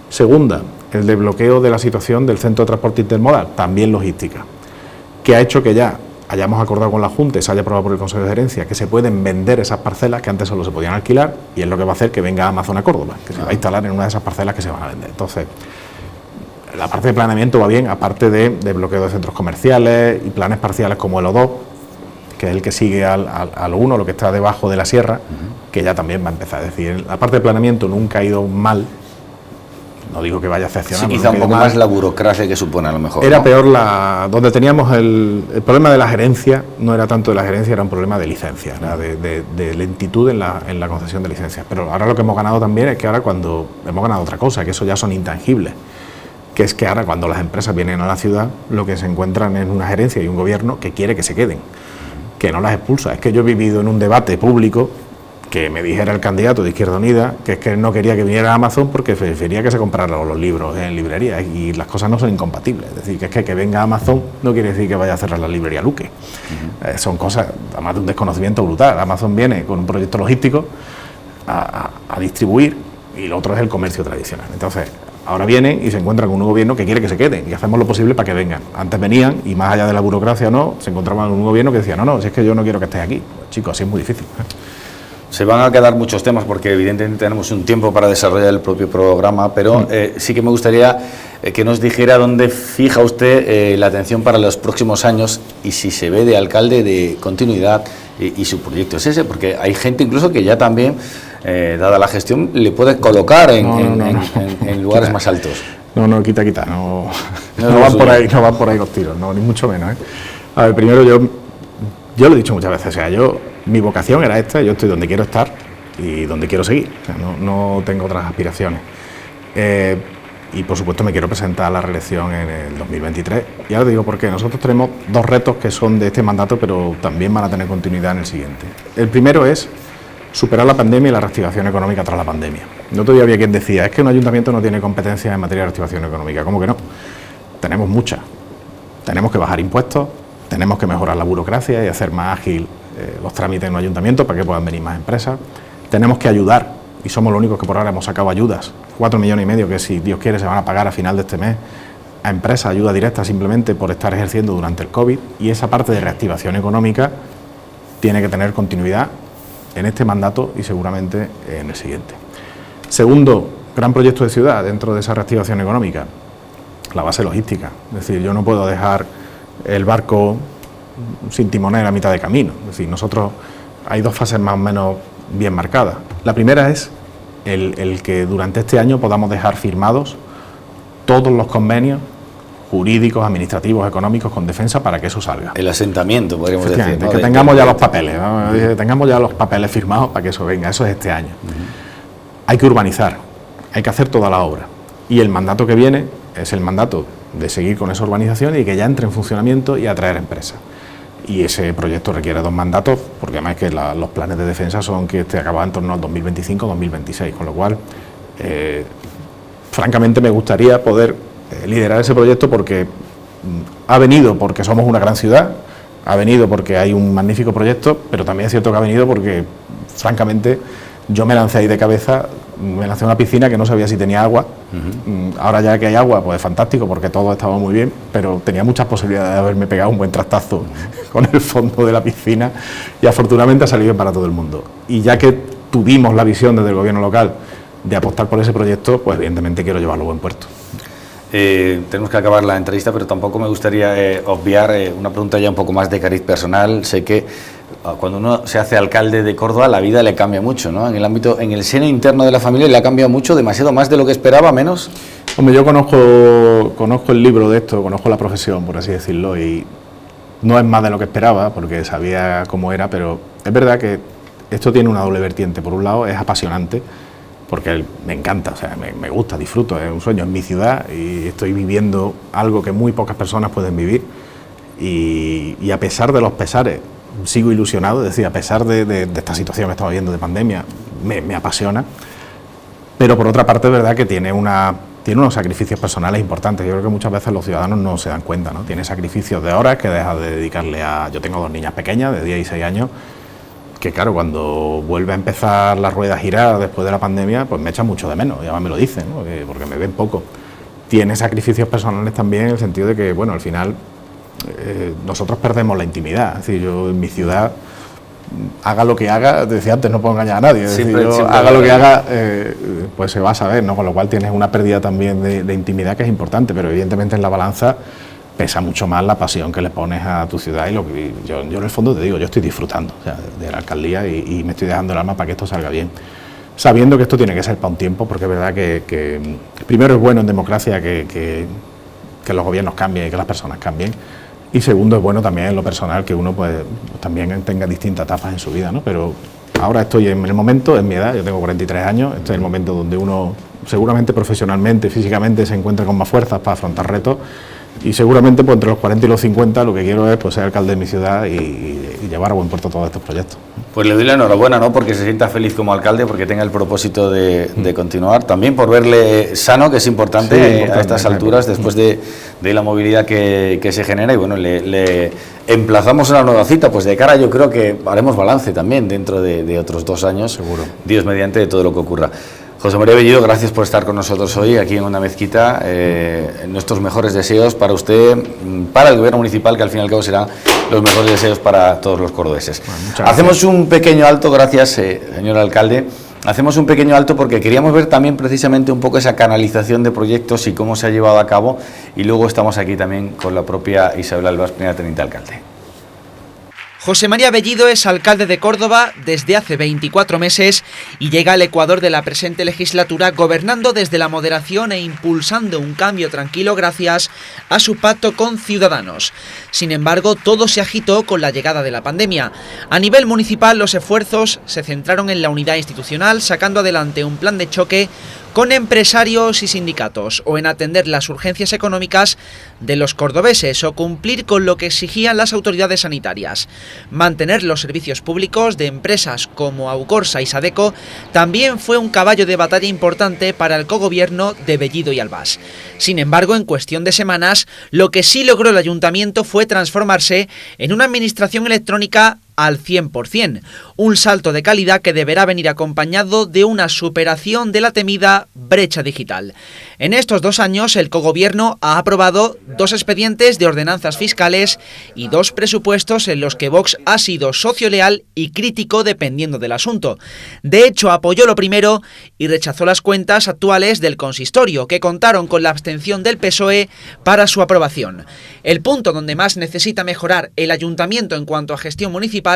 Speaker 2: Segunda, el desbloqueo de la situación del centro de transporte intermodal, también logística, que ha hecho que ya hayamos acordado con la Junta y se haya aprobado por el Consejo de Gerencia que se pueden vender esas parcelas que antes solo se podían alquilar, y es lo que va a hacer que venga Amazon a Córdoba, que se va a instalar en una de esas parcelas que se van a vender. Entonces, la parte de planeamiento va bien, aparte de bloqueo de centros comerciales y planes parciales como el O2, que es el que sigue al 1, lo que está debajo de la sierra, que ya también va a empezar. Es decir, la parte de planeamiento nunca ha ido mal, no digo que vaya a excepcionar.
Speaker 1: Sí, quizá un poco más la burocracia que supone a lo mejor.
Speaker 2: Era
Speaker 1: ¿no?
Speaker 2: peor donde teníamos el problema de la gerencia, no era tanto de la gerencia, era un problema de licencias, era de lentitud en la concesión de licencias. Pero ahora lo que hemos ganado también es que ahora cuando hemos ganado otra cosa, que eso ya son intangibles, que es que ahora cuando las empresas vienen a la ciudad, lo que se encuentran es una gerencia y un gobierno que quiere que se queden, que no las expulsa. Es que yo he vivido en un debate público que me dijera el candidato de Izquierda Unida que es que no quería que viniera Amazon porque prefería que se compraran los libros en librerías, y las cosas no son incompatibles. Es decir, que venga Amazon no quiere decir que vaya a cerrar la librería Luque. Son cosas, además de un desconocimiento brutal. Amazon viene con un proyecto logístico a distribuir, y lo otro es el comercio tradicional. Entonces, ahora vienen y se encuentran con un gobierno que quiere que se queden, y hacemos lo posible para que vengan. Antes venían y más allá de la burocracia o no, se encontraban con un gobierno que decía, no, si es que yo no quiero que estés aquí. Pues, chicos, así es muy difícil.
Speaker 1: Se van a quedar muchos temas porque evidentemente tenemos un tiempo para desarrollar el propio programa, pero sí que me gustaría que nos dijera dónde fija usted la atención para los próximos años y si se ve de alcalde de continuidad y su proyecto es ese, porque hay gente incluso que ya también, dada la gestión, le puede colocar en lugares más altos.
Speaker 2: No, quita, no van por ahí los tiros, no, ni mucho menos. A ver, primero yo lo he dicho muchas veces, o sea, mi vocación era esta, yo estoy donde quiero estar y donde quiero seguir, o sea, no tengo otras aspiraciones. Y por supuesto me quiero presentar a la reelección en el 2023. Y ahora digo por qué. Nosotros tenemos dos retos que son de este mandato, pero también van a tener continuidad en el siguiente. El primero es superar la pandemia y la reactivación económica tras la pandemia. No todavía había quien decía, es que un ayuntamiento no tiene competencias en materia de reactivación económica. ¿Cómo que no? Tenemos muchas. Tenemos que bajar impuestos, tenemos que mejorar la burocracia y hacer más ágil los trámites en un ayuntamiento para que puedan venir más empresas. Tenemos que ayudar, y somos los únicos que por ahora hemos sacado ayudas, 4,5 millones que si Dios quiere se van a pagar a final de este mes a empresas, ayuda directa simplemente por estar ejerciendo durante el COVID, y esa parte de reactivación económica tiene que tener continuidad en este mandato y seguramente en el siguiente. Segundo gran proyecto de ciudad dentro de esa reactivación económica, la base logística. Es decir, yo no puedo dejar el barco sin timonel a mitad de camino. Es decir, nosotros hay dos fases más o menos bien marcadas. La primera es el que durante este año podamos dejar firmados todos los convenios jurídicos, administrativos, económicos con Defensa para que eso salga.
Speaker 1: El asentamiento, podríamos decir, ¿no?
Speaker 2: Que tengamos ya los papeles, ¿no? Que tengamos ya los papeles firmados para que eso venga. Eso es este año. Hay que urbanizar, hay que hacer toda la obra. Y el mandato que viene es el mandato de seguir con esa urbanización y que ya entre en funcionamiento y atraer empresas. Y ese proyecto requiere 2 mandatos, porque además es que los planes de defensa son que acaban en torno al 2025-2026, con lo cual, francamente, me gustaría poder liderar ese proyecto porque ha venido porque somos una gran ciudad, ha venido porque hay un magnífico proyecto, pero también es cierto que ha venido porque, francamente, yo me lancé ahí de cabeza, me lancé a una piscina que no sabía si tenía agua. Ahora ya que hay agua, pues es fantástico porque todo estaba muy bien, pero tenía muchas posibilidades de haberme pegado un buen trastazo con el fondo de la piscina, y afortunadamente ha salido bien para todo el mundo. Y ya que tuvimos la visión desde el gobierno local de apostar por ese proyecto, pues evidentemente quiero llevarlo a buen puerto.
Speaker 1: Tenemos que acabar la entrevista, pero tampoco me gustaría obviar una pregunta ya un poco más de cariz personal. Sé que cuando uno se hace alcalde de Córdoba, la vida le cambia mucho, ¿no? En el ámbito, en el seno interno de la familia le ha cambiado mucho, demasiado más de lo que esperaba, menos.
Speaker 2: Hombre, yo conozco el libro de esto, conozco la profesión, por así decirlo, y no es más de lo que esperaba, porque sabía cómo era, pero es verdad que esto tiene una doble vertiente. Por un lado, es apasionante, porque me encanta, o sea, me gusta, disfruto, es un sueño, en mi ciudad, y estoy viviendo algo que muy pocas personas pueden vivir, y a pesar de los pesares, sigo ilusionado. Es decir, a pesar de esta situación que estamos viviendo de pandemia, me apasiona, pero por otra parte es verdad que tiene unos sacrificios personales importantes. Yo creo que muchas veces los ciudadanos no se dan cuenta, ¿no? Tiene sacrificios de horas que deja de dedicarle a... Yo tengo 2 niñas pequeñas de 10 y 6 años, que claro, cuando vuelve a empezar la rueda a girar después de la pandemia, pues me echan mucho de menos, y además me lo dicen, ¿no? Porque me ven poco. Tiene sacrificios personales también, en el sentido de que, bueno, al final nosotros perdemos la intimidad. Es decir, yo en mi ciudad haga lo que haga, decía antes, no puedo engañar a nadie,
Speaker 1: Siempre
Speaker 2: haga lo que haga, pues se va a saber, ¿no? Con lo cual tienes una pérdida también de intimidad que es importante, pero evidentemente en la balanza pesa mucho más la pasión que le pones a tu ciudad y yo en el fondo te digo, yo estoy disfrutando, o sea, de la alcaldía y me estoy dejando el alma para que esto salga bien, sabiendo que esto tiene que ser para un tiempo, porque es verdad que primero es bueno en democracia que los gobiernos cambien y que las personas cambien, y segundo es bueno también en lo personal que uno pues también tenga distintas etapas en su vida, ¿no? Pero ahora estoy en el momento, en mi edad, yo tengo 43 años, este es el momento donde uno seguramente profesionalmente, físicamente se encuentra con más fuerzas para afrontar retos, y seguramente pues entre los 40 y los 50 lo que quiero es pues ser alcalde de mi ciudad y llevar a buen puerto todos estos proyectos.
Speaker 1: Pues le doy la enhorabuena, ¿no? Porque se sienta feliz como alcalde, porque tenga el propósito de continuar, también por verle sano, que es importante, sí, importante a estas alturas, después de la movilidad que se genera, y bueno, le emplazamos a una nueva cita, pues de cara yo creo que haremos balance también dentro de otros 2 años, seguro, Dios mediante, de todo lo que ocurra. José María Bellido, gracias por estar con nosotros hoy aquí en Onda Mezquita. Nuestros mejores deseos para usted, para el Gobierno municipal, que al fin y al cabo serán los mejores deseos para todos los cordobeses. Bueno, hacemos un pequeño alto, gracias, señor alcalde. Hacemos un pequeño alto porque queríamos ver también precisamente un poco esa canalización de proyectos y cómo se ha llevado a cabo. Y luego estamos aquí también con la propia Isabel Albás, primera teniente alcalde.
Speaker 3: José María Bellido es alcalde de Córdoba desde hace 24 meses y llega al Ecuador de la presente legislatura gobernando desde la moderación e impulsando un cambio tranquilo gracias a su pacto con Ciudadanos. Sin embargo, todo se agitó con la llegada de la pandemia. A nivel municipal, los esfuerzos se centraron en la unidad institucional, sacando adelante un plan de choque con empresarios y sindicatos, o en atender las urgencias económicas de los cordobeses, o cumplir con lo que exigían las autoridades sanitarias. Mantener los servicios públicos de empresas como Aucorsa y Sadeco también fue un caballo de batalla importante para el cogobierno de Bellido y Albás. Sin embargo, en cuestión de semanas, lo que sí logró el ayuntamiento fue transformarse en una administración electrónica al 100%, un salto de calidad que deberá venir acompañado de una superación de la temida brecha digital. En estos 2 años, el cogobierno ha aprobado 2 expedientes de ordenanzas fiscales y 2 presupuestos en los que Vox ha sido socio leal y crítico dependiendo del asunto. De hecho, apoyó lo primero y rechazó las cuentas actuales del consistorio, que contaron con la abstención del PSOE para su aprobación. El punto donde más necesita mejorar el ayuntamiento en cuanto a gestión municipal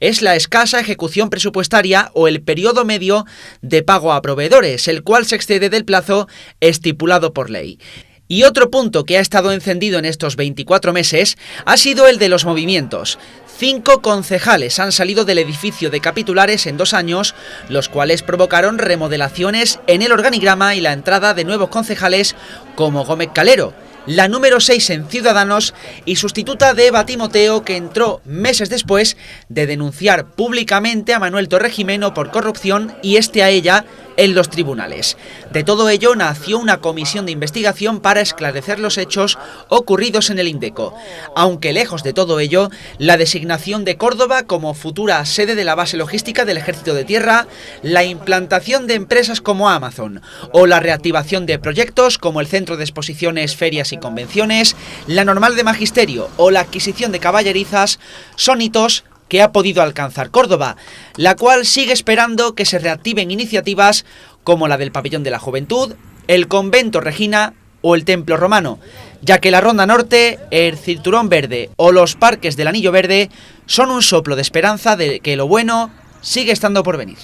Speaker 3: es la escasa ejecución presupuestaria o el periodo medio de pago a proveedores, el cual se excede del plazo estipulado por ley. Y otro punto que ha estado encendido en estos 24 meses ha sido el de los movimientos. 5 concejales han salido del edificio de capitulares en 2 años, los cuales provocaron remodelaciones en el organigrama y la entrada de nuevos concejales como Gómez Calero, la número 6 en Ciudadanos y sustituta de Eva Timoteo, que entró meses después de denunciar públicamente a Manuel Torregimeno por corrupción y a ella en los tribunales. De todo ello nació una comisión de investigación para esclarecer los hechos ocurridos en el Indeco. Aunque lejos de todo ello, la designación de Córdoba como futura sede de la base logística del Ejército de Tierra, la implantación de empresas como Amazon o la reactivación de proyectos como el Centro de Exposiciones, Ferias y Convenciones, la Normal de Magisterio o la adquisición de caballerizas son hitos que ha podido alcanzar Córdoba, la cual sigue esperando que se reactiven iniciativas como la del Pabellón de la Juventud, el Convento Regina o el Templo Romano, ya que la Ronda Norte, el Cinturón Verde o los parques del Anillo Verde son un soplo de esperanza de que lo bueno sigue estando por venir.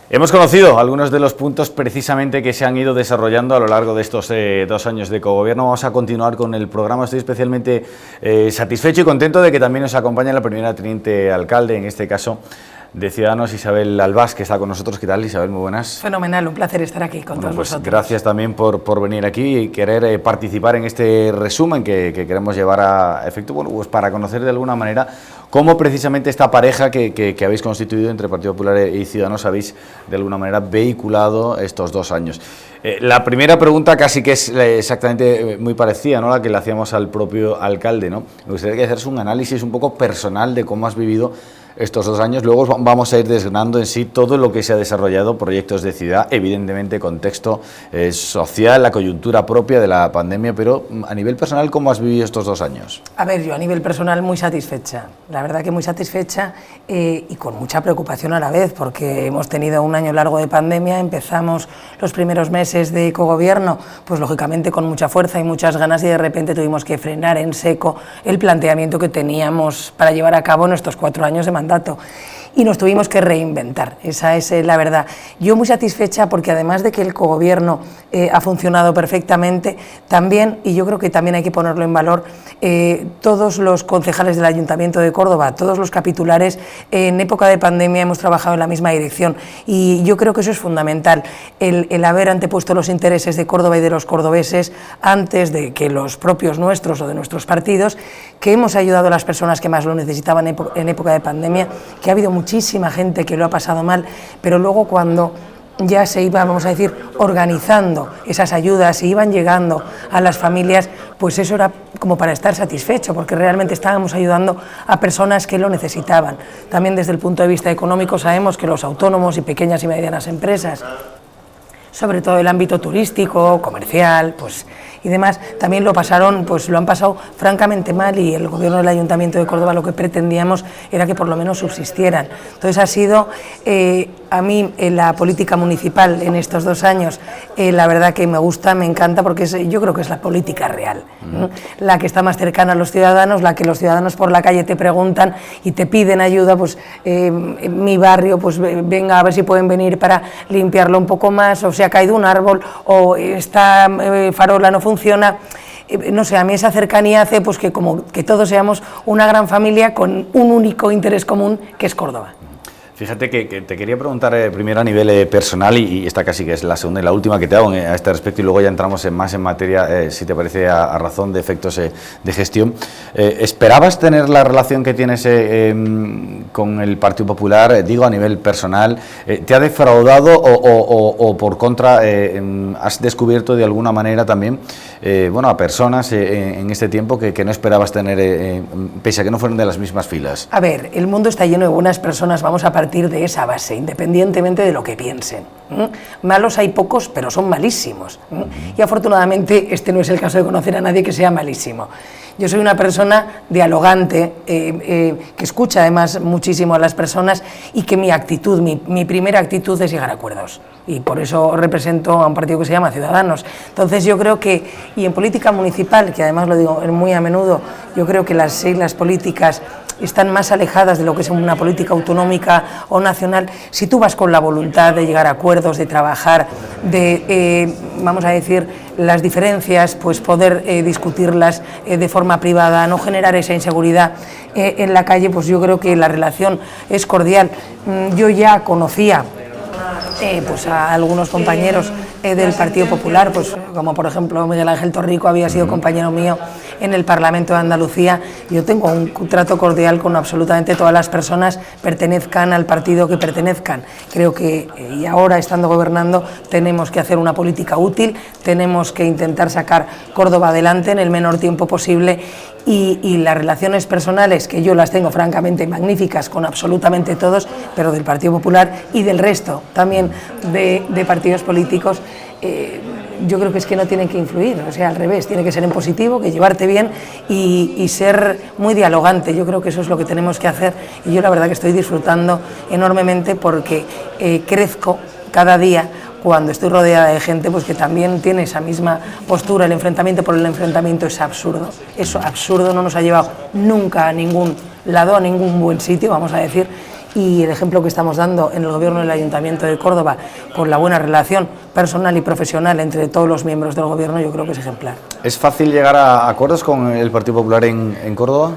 Speaker 1: Hemos conocido algunos de los puntos precisamente que se han ido desarrollando a lo largo de estos 2 años de cogobierno. Vamos a continuar con el programa. Estoy especialmente satisfecho y contento de que también nos acompañe la primera teniente alcalde, en este caso de Ciudadanos, Isabel Albás, que está con nosotros. ¿Qué tal, Isabel? Muy buenas.
Speaker 4: Fenomenal, un placer estar aquí con todos vosotros.
Speaker 1: Gracias también por venir aquí y querer participar en este resumen que queremos llevar a efecto, bueno, pues para conocer de alguna manera cómo precisamente esta pareja que habéis constituido entre Partido Popular y Ciudadanos habéis de alguna manera vehiculado estos 2 años. La primera pregunta casi que es exactamente muy parecida, ¿no?, la que le hacíamos al propio alcalde, ¿no? Me gustaría que hacerse un análisis un poco personal de cómo has vivido estos 2 años. Luego vamos a ir desgranando en sí todo lo que se ha desarrollado, proyectos de ciudad, evidentemente contexto social, la coyuntura propia de la pandemia, pero a nivel personal, ¿cómo has vivido estos 2 años?
Speaker 4: A ver, yo a nivel personal muy satisfecha, la verdad que muy satisfecha y con mucha preocupación a la vez, porque hemos tenido un año largo de pandemia, empezamos los primeros meses de cogobierno, pues lógicamente con mucha fuerza y muchas ganas, y de repente tuvimos que frenar en seco el planteamiento que teníamos para llevar a cabo nuestros 4 años de mandato. Y nos tuvimos que reinventar, esa es la verdad. Yo muy satisfecha porque además de que el cogobierno ha funcionado perfectamente, también, y yo creo que también hay que ponerlo en valor, todos los concejales del Ayuntamiento de Córdoba, todos los capitulares, en época de pandemia hemos trabajado en la misma dirección, y yo creo que eso es fundamental, el haber antepuesto los intereses de Córdoba y de los cordobeses antes de que los propios nuestros o de nuestros partidos, que hemos ayudado a las personas que más lo necesitaban en época de pandemia, que ha habido muchísima gente que lo ha pasado mal, pero luego cuando ya se iba, vamos a decir, organizando esas ayudas, se iban llegando a las familias, pues eso era como para estar satisfecho, porque realmente estábamos ayudando a personas que lo necesitaban. También desde el punto de vista económico sabemos que los autónomos y pequeñas y medianas empresas, sobre todo el ámbito turístico, comercial, pues y demás, también lo han pasado francamente mal, y el gobierno del Ayuntamiento de Córdoba lo que pretendíamos era que por lo menos subsistieran. Entonces ha sido, a mí la política municipal en estos 2 años, la verdad que me gusta, me encanta, porque yo creo que es la política real, ¿no? La que está más cercana a los ciudadanos, la que los ciudadanos por la calle te preguntan y te piden ayuda, pues mi barrio, pues venga a ver si pueden venir para limpiarlo un poco más, o se ha caído un árbol, o esta farola no funciona. No sé, a mí esa cercanía hace pues que como que todos seamos una gran familia con un único interés común, que es Córdoba.
Speaker 1: Fíjate que te quería preguntar primero a nivel personal, y esta casi que es la segunda y la última que te hago a este respecto, y luego ya entramos más en materia, si te parece, a razón de efectos de gestión. ¿Esperabas tener la relación que tienes con el Partido Popular, digo a nivel personal? ¿Te ha defraudado o por contra has descubierto de alguna manera también bueno, a personas en este tiempo que no esperabas tener, pese a que no fueron de las mismas filas?
Speaker 4: A ver, el mundo está lleno de buenas personas, vamos a partir de esa base, independientemente de lo que piensen. Malos hay pocos, pero son malísimos. Y afortunadamente este no es el caso de conocer a nadie que sea malísimo. Yo soy una persona dialogante, que escucha además muchísimo a las personas, y que mi actitud, mi primera actitud es llegar a acuerdos. Y por eso represento a un partido que se llama Ciudadanos. Entonces yo creo que, y en política municipal, que además lo digo muy a menudo, yo creo que las siglas políticas están más alejadas de lo que es una política autonómica o nacional. Si tú vas con la voluntad de llegar a acuerdos, de trabajar, de, vamos a decir, las diferencias, pues poder discutirlas de forma privada, no generar esa inseguridad en la calle, pues yo creo que la relación es cordial. Yo ya conocía pues a algunos compañeros del Partido Popular, pues como por ejemplo Miguel Ángel Torrico había sido compañero mío en el Parlamento de Andalucía. Yo tengo un trato cordial con absolutamente todas las personas, pertenezcan al partido que pertenezcan. Creo que, y ahora estando gobernando, tenemos que hacer una política útil, tenemos que intentar sacar Córdoba adelante en el menor tiempo posible, y las relaciones personales, que yo las tengo francamente magníficas con absolutamente todos, pero del Partido Popular y del resto también de partidos políticos, yo creo que es que no tienen que influir, o sea, al revés, tiene que ser en positivo, que llevarte bien y ser muy dialogante. Yo creo que eso es lo que tenemos que hacer, y yo la verdad que estoy disfrutando enormemente, porque crezco cada día cuando estoy rodeada de gente pues que también tiene esa misma postura. El enfrentamiento por el enfrentamiento es absurdo, eso absurdo, no nos ha llevado nunca a ningún lado, a ningún buen sitio, vamos a decir. Y el ejemplo que estamos dando en el gobierno del Ayuntamiento de Córdoba, con la buena relación personal y profesional entre todos los miembros del gobierno, yo creo que es ejemplar.
Speaker 1: ¿Es fácil llegar a acuerdos con el Partido Popular en Córdoba?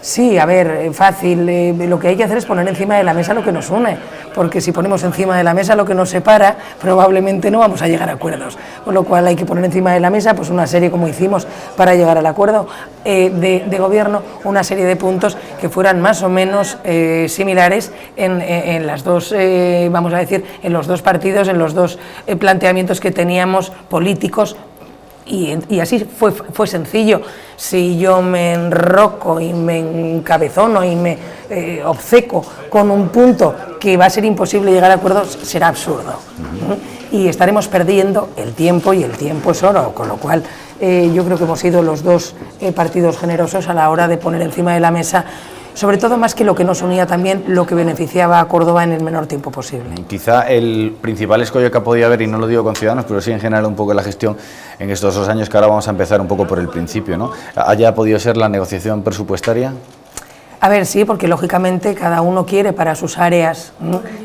Speaker 4: Sí, a ver, fácil, lo que hay que hacer es poner encima de la mesa lo que nos une, porque si ponemos encima de la mesa lo que nos separa, probablemente no vamos a llegar a acuerdos, con lo cual hay que poner encima de la mesa pues una serie, como hicimos para llegar al acuerdo de gobierno, una serie de puntos que fueran más o menos similares en las dos, vamos a decir, en los dos partidos, en los dos planteamientos que teníamos políticos. Y así fue sencillo. Si yo me enroco y me encabezono y me obceco con un punto que va a ser imposible llegar a acuerdos, será absurdo. Y estaremos perdiendo el tiempo, y el tiempo es oro, con lo cual yo creo que hemos sido los dos partidos generosos a la hora de poner encima de la mesa, sobre todo más que lo que nos unía, también lo que beneficiaba a Córdoba en el menor tiempo posible.
Speaker 1: Quizá el principal escollo que ha podido haber, y no lo digo con Ciudadanos, pero sí en general un poco la gestión en estos 2 años, que ahora vamos a empezar un poco por el principio, ¿no? ¿Haya podido ser la negociación presupuestaria?
Speaker 4: A ver, sí, porque lógicamente cada uno quiere para sus áreas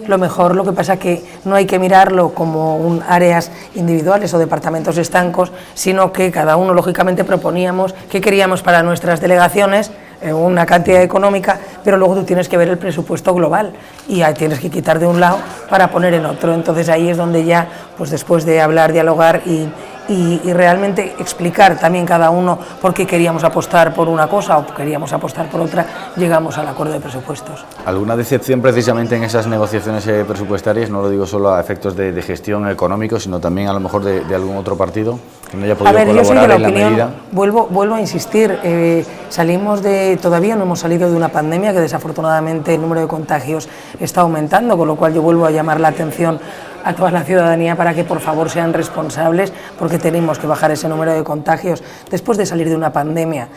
Speaker 4: lo mejor. Lo que pasa que no hay que mirarlo como áreas individuales o departamentos estancos, sino que cada uno lógicamente proponíamos qué queríamos para nuestras delegaciones, una cantidad económica, pero luego tú tienes que ver el presupuesto global y ahí tienes que quitar de un lado para poner en otro. Entonces ahí es donde ya, pues después de hablar, dialogar y realmente explicar también cada uno por qué queríamos apostar por una cosa o queríamos apostar por otra, llegamos al acuerdo de presupuestos.
Speaker 1: ¿Alguna decepción precisamente en esas negociaciones presupuestarias? No lo digo solo a efectos de gestión económico, sino también a lo mejor de algún otro partido que no haya podido colaborar
Speaker 4: yo soy de la
Speaker 1: en
Speaker 4: opinión,
Speaker 1: la medida.
Speaker 4: Vuelvo a insistir, todavía no hemos salido de una pandemia que desafortunadamente el número de contagios está aumentando, con lo cual yo vuelvo a llamar la atención a toda la ciudadanía para que por favor sean responsables, porque tenemos que bajar ese número de contagios. Después de salir de una pandemia,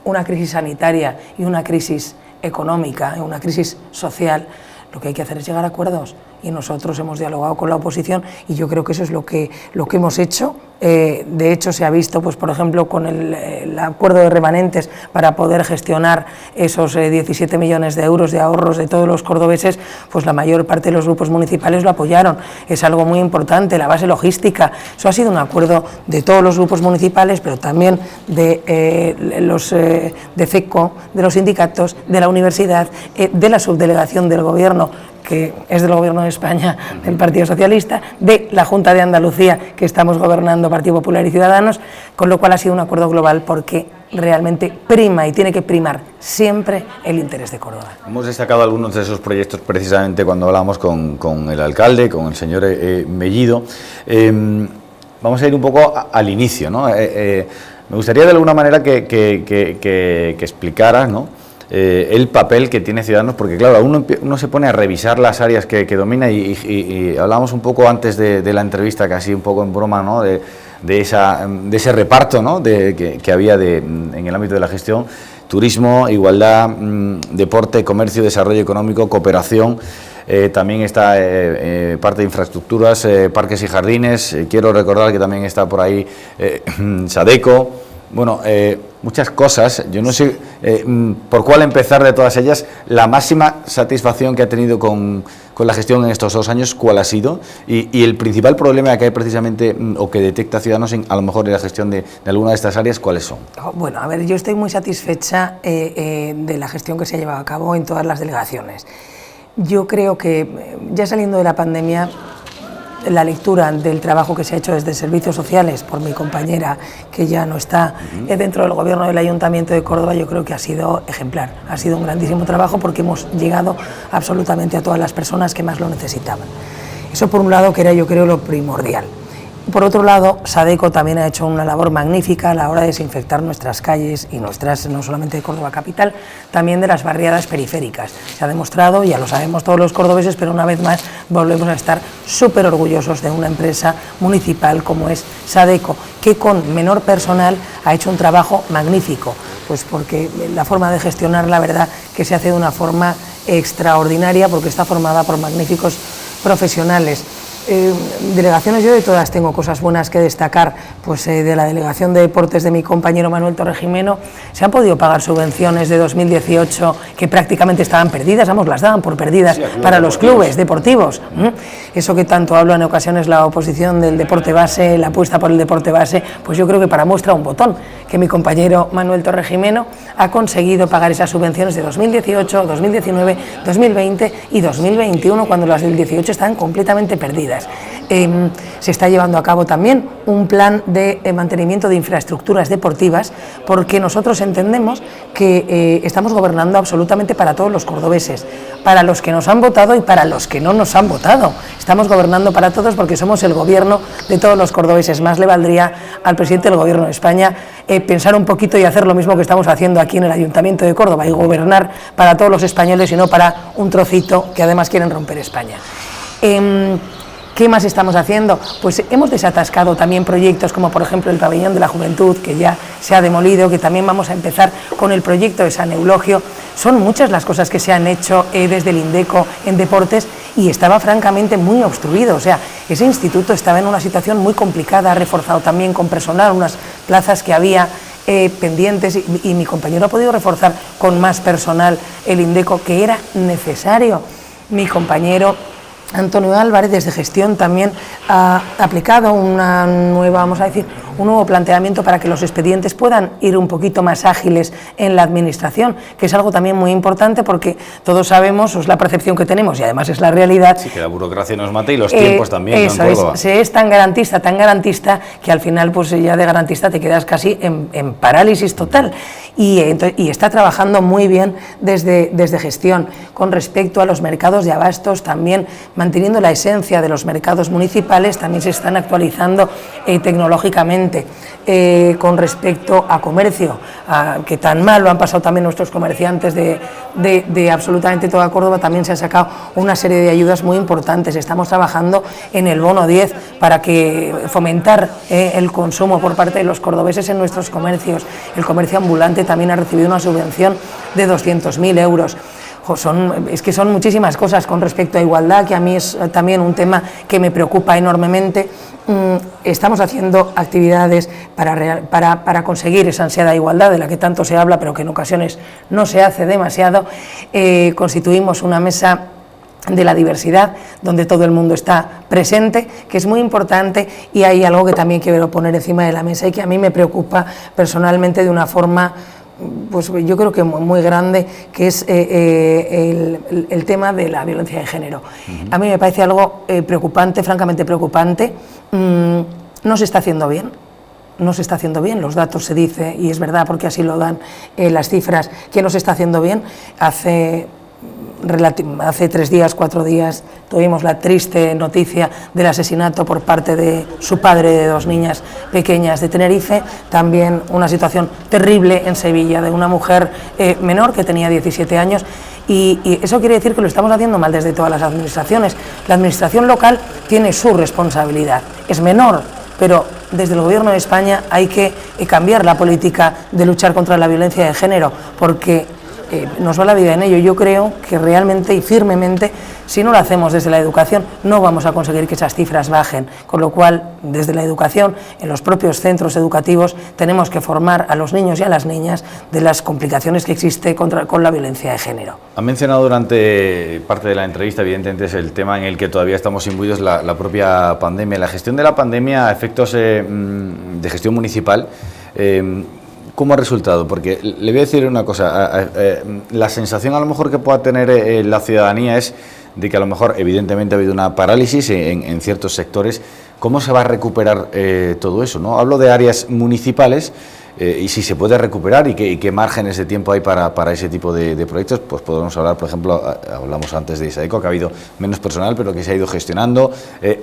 Speaker 4: una crisis sanitaria y una crisis económica, una crisis social, lo que hay que hacer es llegar a acuerdos, y nosotros hemos dialogado con la oposición y yo creo que eso es lo que hemos hecho. De hecho se ha visto, pues por ejemplo, con el acuerdo de remanentes para poder gestionar esos 17 millones de euros de ahorros de todos los cordobeses, pues la mayor parte de los grupos municipales lo apoyaron. Es algo muy importante, la base logística. Eso ha sido un acuerdo de todos los grupos municipales, pero también de los de FECO, de los sindicatos, de la universidad, de la subdelegación del gobierno, que es del Gobierno de España, del Partido Socialista, de la Junta de Andalucía, que estamos gobernando Partido Popular y Ciudadanos, con lo cual ha sido un acuerdo global porque realmente prima y tiene que primar siempre el interés de Córdoba.
Speaker 1: Hemos destacado algunos de esos proyectos precisamente cuando hablamos con el alcalde, con el señor Mellido. Vamos a ir un poco al inicio, ¿no? Me gustaría de alguna manera que explicara, ¿no?, el papel que tiene Ciudadanos, porque claro, uno se pone a revisar las áreas que domina y hablábamos un poco antes de la entrevista, casi un poco en broma, ¿no?, de ese reparto, ¿no?, que había en el ámbito de la gestión: turismo, igualdad, deporte, comercio, desarrollo económico, cooperación. También está parte de infraestructuras, parques y jardines. Quiero recordar que también está por ahí Sadeco. Bueno, muchas cosas. Yo no sé por cuál empezar de todas ellas. La máxima satisfacción que ha tenido con la gestión en estos 2 años, ¿cuál ha sido? Y el principal problema que hay precisamente, o que detecta Ciudadanos a lo mejor en la gestión de alguna de estas áreas, ¿cuáles son?
Speaker 4: Bueno, a ver, yo estoy muy satisfecha de la gestión que se ha llevado a cabo en todas las delegaciones. Yo creo que ya saliendo de la pandemia, la lectura del trabajo que se ha hecho desde Servicios Sociales por mi compañera, que ya no está dentro del gobierno del Ayuntamiento de Córdoba, yo creo que ha sido ejemplar. Ha sido un grandísimo trabajo porque hemos llegado absolutamente a todas las personas que más lo necesitaban. Eso por un lado, que era, yo creo, lo primordial. Por otro lado, Sadeco también ha hecho una labor magnífica a la hora de desinfectar nuestras calles y nuestras, no solamente de Córdoba capital, también de las barriadas periféricas. Se ha demostrado, ya lo sabemos todos los cordobeses, pero una vez más volvemos a estar súper orgullosos de una empresa municipal como es Sadeco, que con menor personal ha hecho un trabajo magnífico, pues porque la forma de gestionar, la verdad, que se hace de una forma extraordinaria, porque está formada por magníficos profesionales. Delegaciones, yo de todas tengo cosas buenas que destacar, pues de la Delegación de Deportes de mi compañero Manuel Torregimeno se han podido pagar subvenciones de 2018 que prácticamente estaban perdidas, vamos, las daban por perdidas para los clubes deportivos. Eso que tanto habla en ocasiones la oposición del deporte base, la apuesta por el deporte base, pues yo creo que para muestra un botón, que mi compañero Manuel Torregimeno ha conseguido pagar esas subvenciones de 2018, 2019, 2020 y 2021, cuando las del 18 estaban completamente perdidas. Se está llevando a cabo también un plan de mantenimiento de infraestructuras deportivas, porque nosotros entendemos que estamos gobernando absolutamente para todos los cordobeses, para los que nos han votado y para los que no nos han votado. Estamos gobernando para todos porque somos el gobierno de todos los cordobeses. Más le valdría al presidente del Gobierno de España pensar un poquito y hacer lo mismo que estamos haciendo aquí en el Ayuntamiento de Córdoba, y gobernar para todos los españoles y no para un trocito que además quieren romper España. ¿Qué más estamos haciendo? Pues hemos desatascado también proyectos como por ejemplo el Pabellón de la Juventud, que ya se ha demolido, que también vamos a empezar con el proyecto de San Eulogio. Son muchas las cosas que se han hecho desde el INDECO en deportes, y estaba francamente muy obstruido. O sea, ese instituto estaba en una situación muy complicada, reforzado también con personal, unas plazas que había pendientes, y mi compañero ha podido reforzar con más personal el INDECO, que era necesario. Mi compañero Antonio Álvarez, desde gestión, también ha aplicado una nueva, vamos a decir, un nuevo planteamiento para que los expedientes puedan ir un poquito más ágiles en la administración, que es algo también muy importante, porque todos sabemos, es la percepción que tenemos y además es la realidad.
Speaker 1: Sí, que la burocracia nos mate y los tiempos también.
Speaker 4: Eso es tan garantista, que al final pues ya de garantista te quedas casi en parálisis total. Y está trabajando muy bien desde gestión. Con respecto a los mercados de abastos, también manteniendo la esencia de los mercados municipales, también se están actualizando tecnológicamente. Con respecto a comercio, que tan mal lo han pasado también nuestros comerciantes de absolutamente toda Córdoba, también se han sacado una serie de ayudas muy importantes. Estamos trabajando en el bono 10 para que fomentar el consumo por parte de los cordobeses en nuestros comercios. El comercio ambulante también ha recibido una subvención de 200.000 euros. Es que son muchísimas cosas. Con respecto a igualdad, que a mí es también un tema que me preocupa enormemente, estamos haciendo actividades para conseguir esa ansiada igualdad de la que tanto se habla, pero que en ocasiones no se hace demasiado. Constituimos una mesa de la diversidad, donde todo el mundo está presente, que es muy importante, y hay algo que también quiero poner encima de la mesa y que a mí me preocupa personalmente de una forma, pues yo creo que muy grande, que es el tema de la violencia de género. A mí me parece algo preocupante, francamente preocupante. No se está haciendo bien. No se está haciendo bien, los datos se dice, y es verdad porque así lo dan las cifras, que no se está haciendo bien. Hace 3 días, 4 días, tuvimos la triste noticia del asesinato por parte de su padre de 2 niñas pequeñas de Tenerife. También una situación terrible en Sevilla de una mujer menor que tenía 17 años. Y eso quiere decir que lo estamos haciendo mal desde todas las administraciones. La administración local tiene su responsabilidad, es menor, pero desde el Gobierno de España hay que cambiar la política de luchar contra la violencia de género, porque nos va la vida en ello. Yo creo que realmente y firmemente, si no lo hacemos desde la educación, no vamos a conseguir que esas cifras bajen, con lo cual desde la educación, en los propios centros educativos, tenemos que formar a los niños y a las niñas de las complicaciones que existe con la violencia de género.
Speaker 1: Ha mencionado durante parte de la entrevista, evidentemente es el tema en el que todavía estamos imbuidos, la propia pandemia, la gestión de la pandemia a efectos de gestión municipal. ¿Cómo ha resultado? Porque le voy a decir una cosa, la sensación a lo mejor que pueda tener la ciudadanía es de que a lo mejor evidentemente ha habido una parálisis en ciertos sectores. ¿Cómo se va a recuperar todo eso, ¿no? Hablo de áreas municipales y si se puede recuperar y qué márgenes de tiempo hay para ese tipo de proyectos. Pues podemos hablar, por ejemplo, hablamos antes de ISAECO, que ha habido menos personal pero que se ha ido gestionando,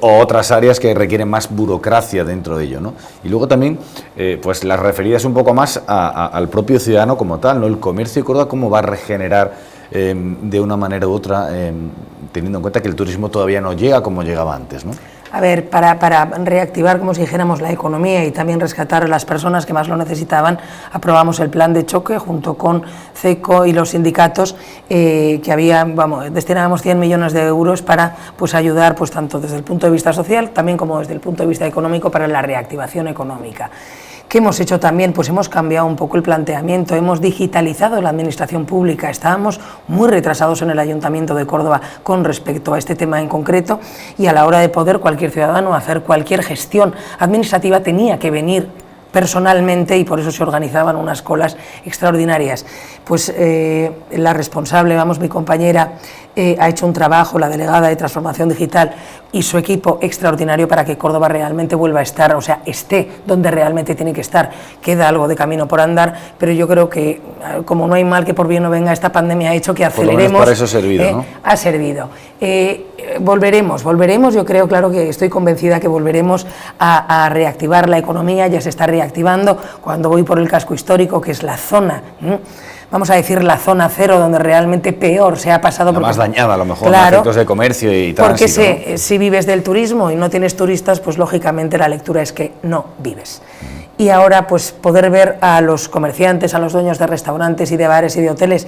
Speaker 1: o otras áreas que requieren más burocracia dentro de ello, ¿no? Y luego también pues las referidas un poco más al propio ciudadano como tal, ¿no? El comercio de Córdoba, cómo va a regenerar de una manera u otra, teniendo en cuenta que el turismo todavía no llega como llegaba antes, ¿no?
Speaker 4: A ver, para reactivar, como si dijéramos, la economía y también rescatar a las personas que más lo necesitaban, aprobamos el plan de choque junto con CECO y los sindicatos, que destinábamos 100 millones de euros para pues, ayudar pues, tanto desde el punto de vista social también como desde el punto de vista económico para la reactivación económica. ¿Qué hemos hecho también? Pues hemos cambiado un poco el planteamiento, hemos digitalizado la administración pública, estábamos muy retrasados en el Ayuntamiento de Córdoba con respecto a este tema en concreto, y a la hora de poder cualquier ciudadano hacer cualquier gestión administrativa tenía que venir personalmente, y por eso se organizaban unas colas extraordinarias. Pues la responsable, mi compañera, ha hecho un trabajo, la delegada de Transformación Digital y su equipo extraordinario para que Córdoba realmente vuelva a estar, o sea, esté donde realmente tiene que estar. Queda algo de camino por andar, pero yo creo que, como no hay mal que por bien no venga, esta pandemia ha hecho que aceleremos.
Speaker 1: Por lo menos para eso ha servido, ¿no?
Speaker 4: Ha servido. Volveremos, yo creo, claro que estoy convencida que volveremos a reactivar la economía, ya se está reactivando. Cuando voy por el casco histórico, que es la zona, vamos a decir la zona cero, donde realmente peor se ha pasado.
Speaker 1: La más dañada, a lo mejor,
Speaker 4: claro,
Speaker 1: efectos de comercio y tránsito.
Speaker 4: Porque si vives del turismo y no tienes turistas, pues lógicamente la lectura es que no vives. Y ahora, pues poder ver a los comerciantes, a los dueños de restaurantes y de bares y de hoteles,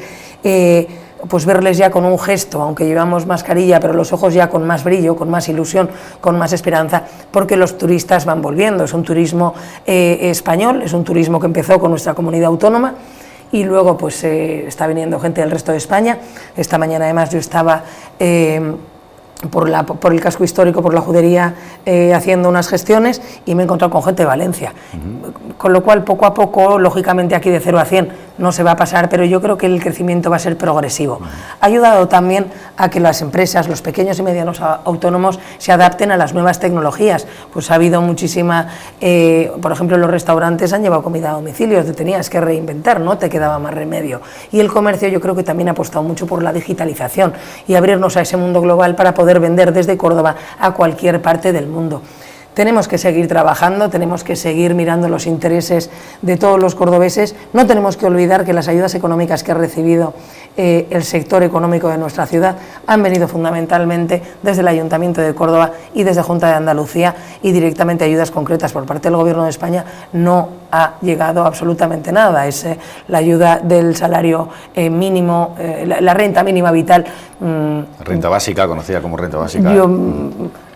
Speaker 4: pues verles ya con un gesto, aunque llevamos mascarilla, pero los ojos ya con más brillo, con más ilusión, con más esperanza, porque los turistas van volviendo. Es un turismo español, es un turismo que empezó con nuestra comunidad autónoma, y luego pues está viniendo gente del resto de España. Esta mañana además yo estaba por el casco histórico, por la Judería, haciendo unas gestiones, y me he encontrado con gente de Valencia. Con lo cual, poco a poco, lógicamente aquí de 0 a 100 no se va a pasar, pero yo creo que el crecimiento va a ser progresivo. Ha ayudado también a que las empresas, los pequeños y medianos autónomos, se adapten a las nuevas tecnologías. Pues ha habido muchísima, por ejemplo, los restaurantes han llevado comida a domicilio, te tenías que reinventar, no te quedaba más remedio. Y el comercio, yo creo que también ha apostado mucho por la digitalización y abrirnos a ese mundo global para poder vender desde Córdoba a cualquier parte del mundo. Tenemos que seguir trabajando, tenemos que seguir mirando los intereses de todos los cordobeses. No tenemos que olvidar que las ayudas económicas que ha recibido el sector económico de nuestra ciudad han venido fundamentalmente desde el Ayuntamiento de Córdoba y desde Junta de Andalucía, y directamente ayudas concretas por parte del Gobierno de España no ha llegado absolutamente nada. Es la ayuda del salario mínimo, la renta mínima vital.
Speaker 1: Renta básica, conocida como renta básica.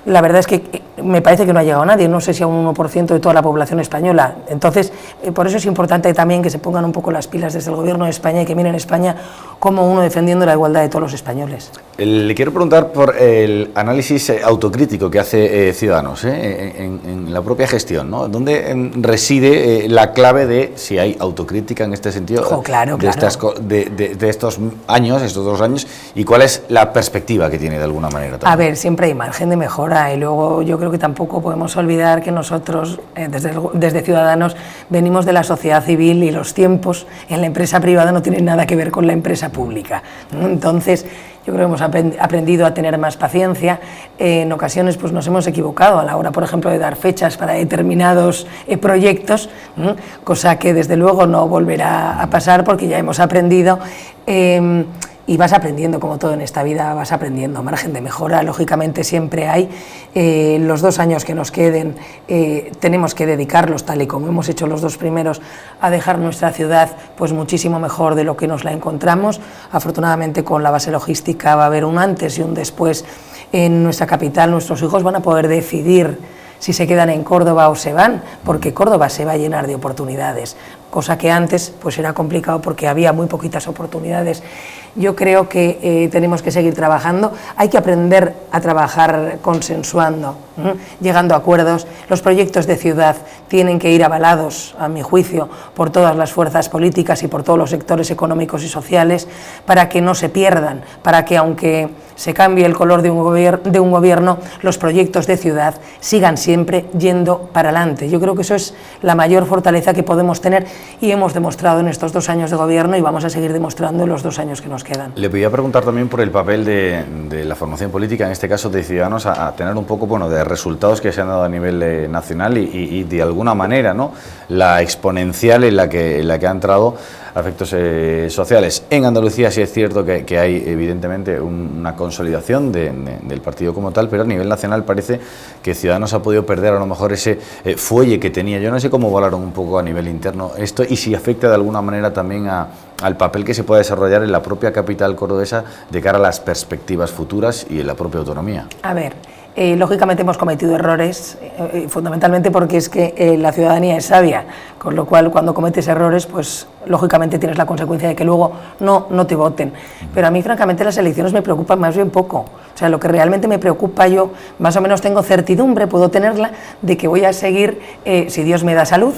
Speaker 4: La verdad es que me parece que no ha llegado a nadie, no sé si a un 1% de toda la población española. Entonces, por eso es importante también que se pongan un poco las pilas desde el Gobierno de España y que miren España como uno defendiendo la igualdad de todos los españoles.
Speaker 1: Le quiero preguntar por el análisis autocrítico que hace Ciudadanos en la propia gestión, ¿no? ¿Dónde reside la clave de si hay autocrítica en este sentido?
Speaker 4: Claro.
Speaker 1: De estos años, estos 2 años, y cuál es la perspectiva que tiene de alguna manera también?
Speaker 4: A ver, siempre hay margen de mejora, y luego yo creo que tampoco podemos olvidar que nosotros, desde Ciudadanos, venimos de la sociedad civil, y los tiempos en la empresa privada no tienen nada que ver con la empresa pública. Entonces, yo creo que hemos aprendido a tener más paciencia. En ocasiones pues nos hemos equivocado a la hora, por ejemplo, de dar fechas para determinados proyectos, cosa que desde luego no volverá a pasar, porque ya hemos aprendido. Y vas aprendiendo, como todo en esta vida, vas aprendiendo. Margen de mejora, lógicamente, siempre hay. Los 2 años que nos queden tenemos que dedicarlos, tal y como hemos hecho los 2 primeros, a dejar nuestra ciudad pues muchísimo mejor de lo que nos la encontramos. Afortunadamente, con la base logística va a haber un antes y un después en nuestra capital. Nuestros hijos van a poder decidir si se quedan en Córdoba o se van, porque Córdoba se va a llenar de oportunidades, cosa que antes pues era complicado porque había muy poquitas oportunidades. Yo creo que tenemos que seguir trabajando, hay que aprender a trabajar consensuando, llegando a acuerdos. Los proyectos de ciudad tienen que ir avalados, a mi juicio, por todas las fuerzas políticas y por todos los sectores económicos y sociales, para que no se pierdan, para que, aunque se cambie el color de un gobierno, los proyectos de ciudad sigan siempre yendo para adelante. Yo creo que eso es la mayor fortaleza que podemos tener, y hemos demostrado en estos 2 años de gobierno, y vamos a seguir demostrando en los 2 años que nos quedan.
Speaker 1: Le voy a preguntar también por el papel de la formación política, en este caso de Ciudadanos, a tener un poco de resultados que se han dado a nivel nacional y de alguna manera, ¿no?, la exponencial en la que ha entrado efectos sociales. En Andalucía sí es cierto que hay evidentemente una consolidación del partido como tal, pero a nivel nacional parece que Ciudadanos ha podido perder a lo mejor ese fuelle que tenía. Yo no sé cómo valoraron un poco a nivel interno esto y si afecta de alguna manera también al papel que se puede desarrollar en la propia capital cordobesa de cara a las perspectivas futuras y en la propia autonomía.
Speaker 4: A ver, lógicamente hemos cometido errores, fundamentalmente porque es que la ciudadanía es sabia, con lo cual cuando cometes errores, pues lógicamente tienes la consecuencia de que luego no te voten. Pero a mí francamente las elecciones me preocupan más bien poco. O sea, lo que realmente me preocupa, yo más o menos tengo certidumbre, puedo tenerla, de que voy a seguir, si Dios me da salud,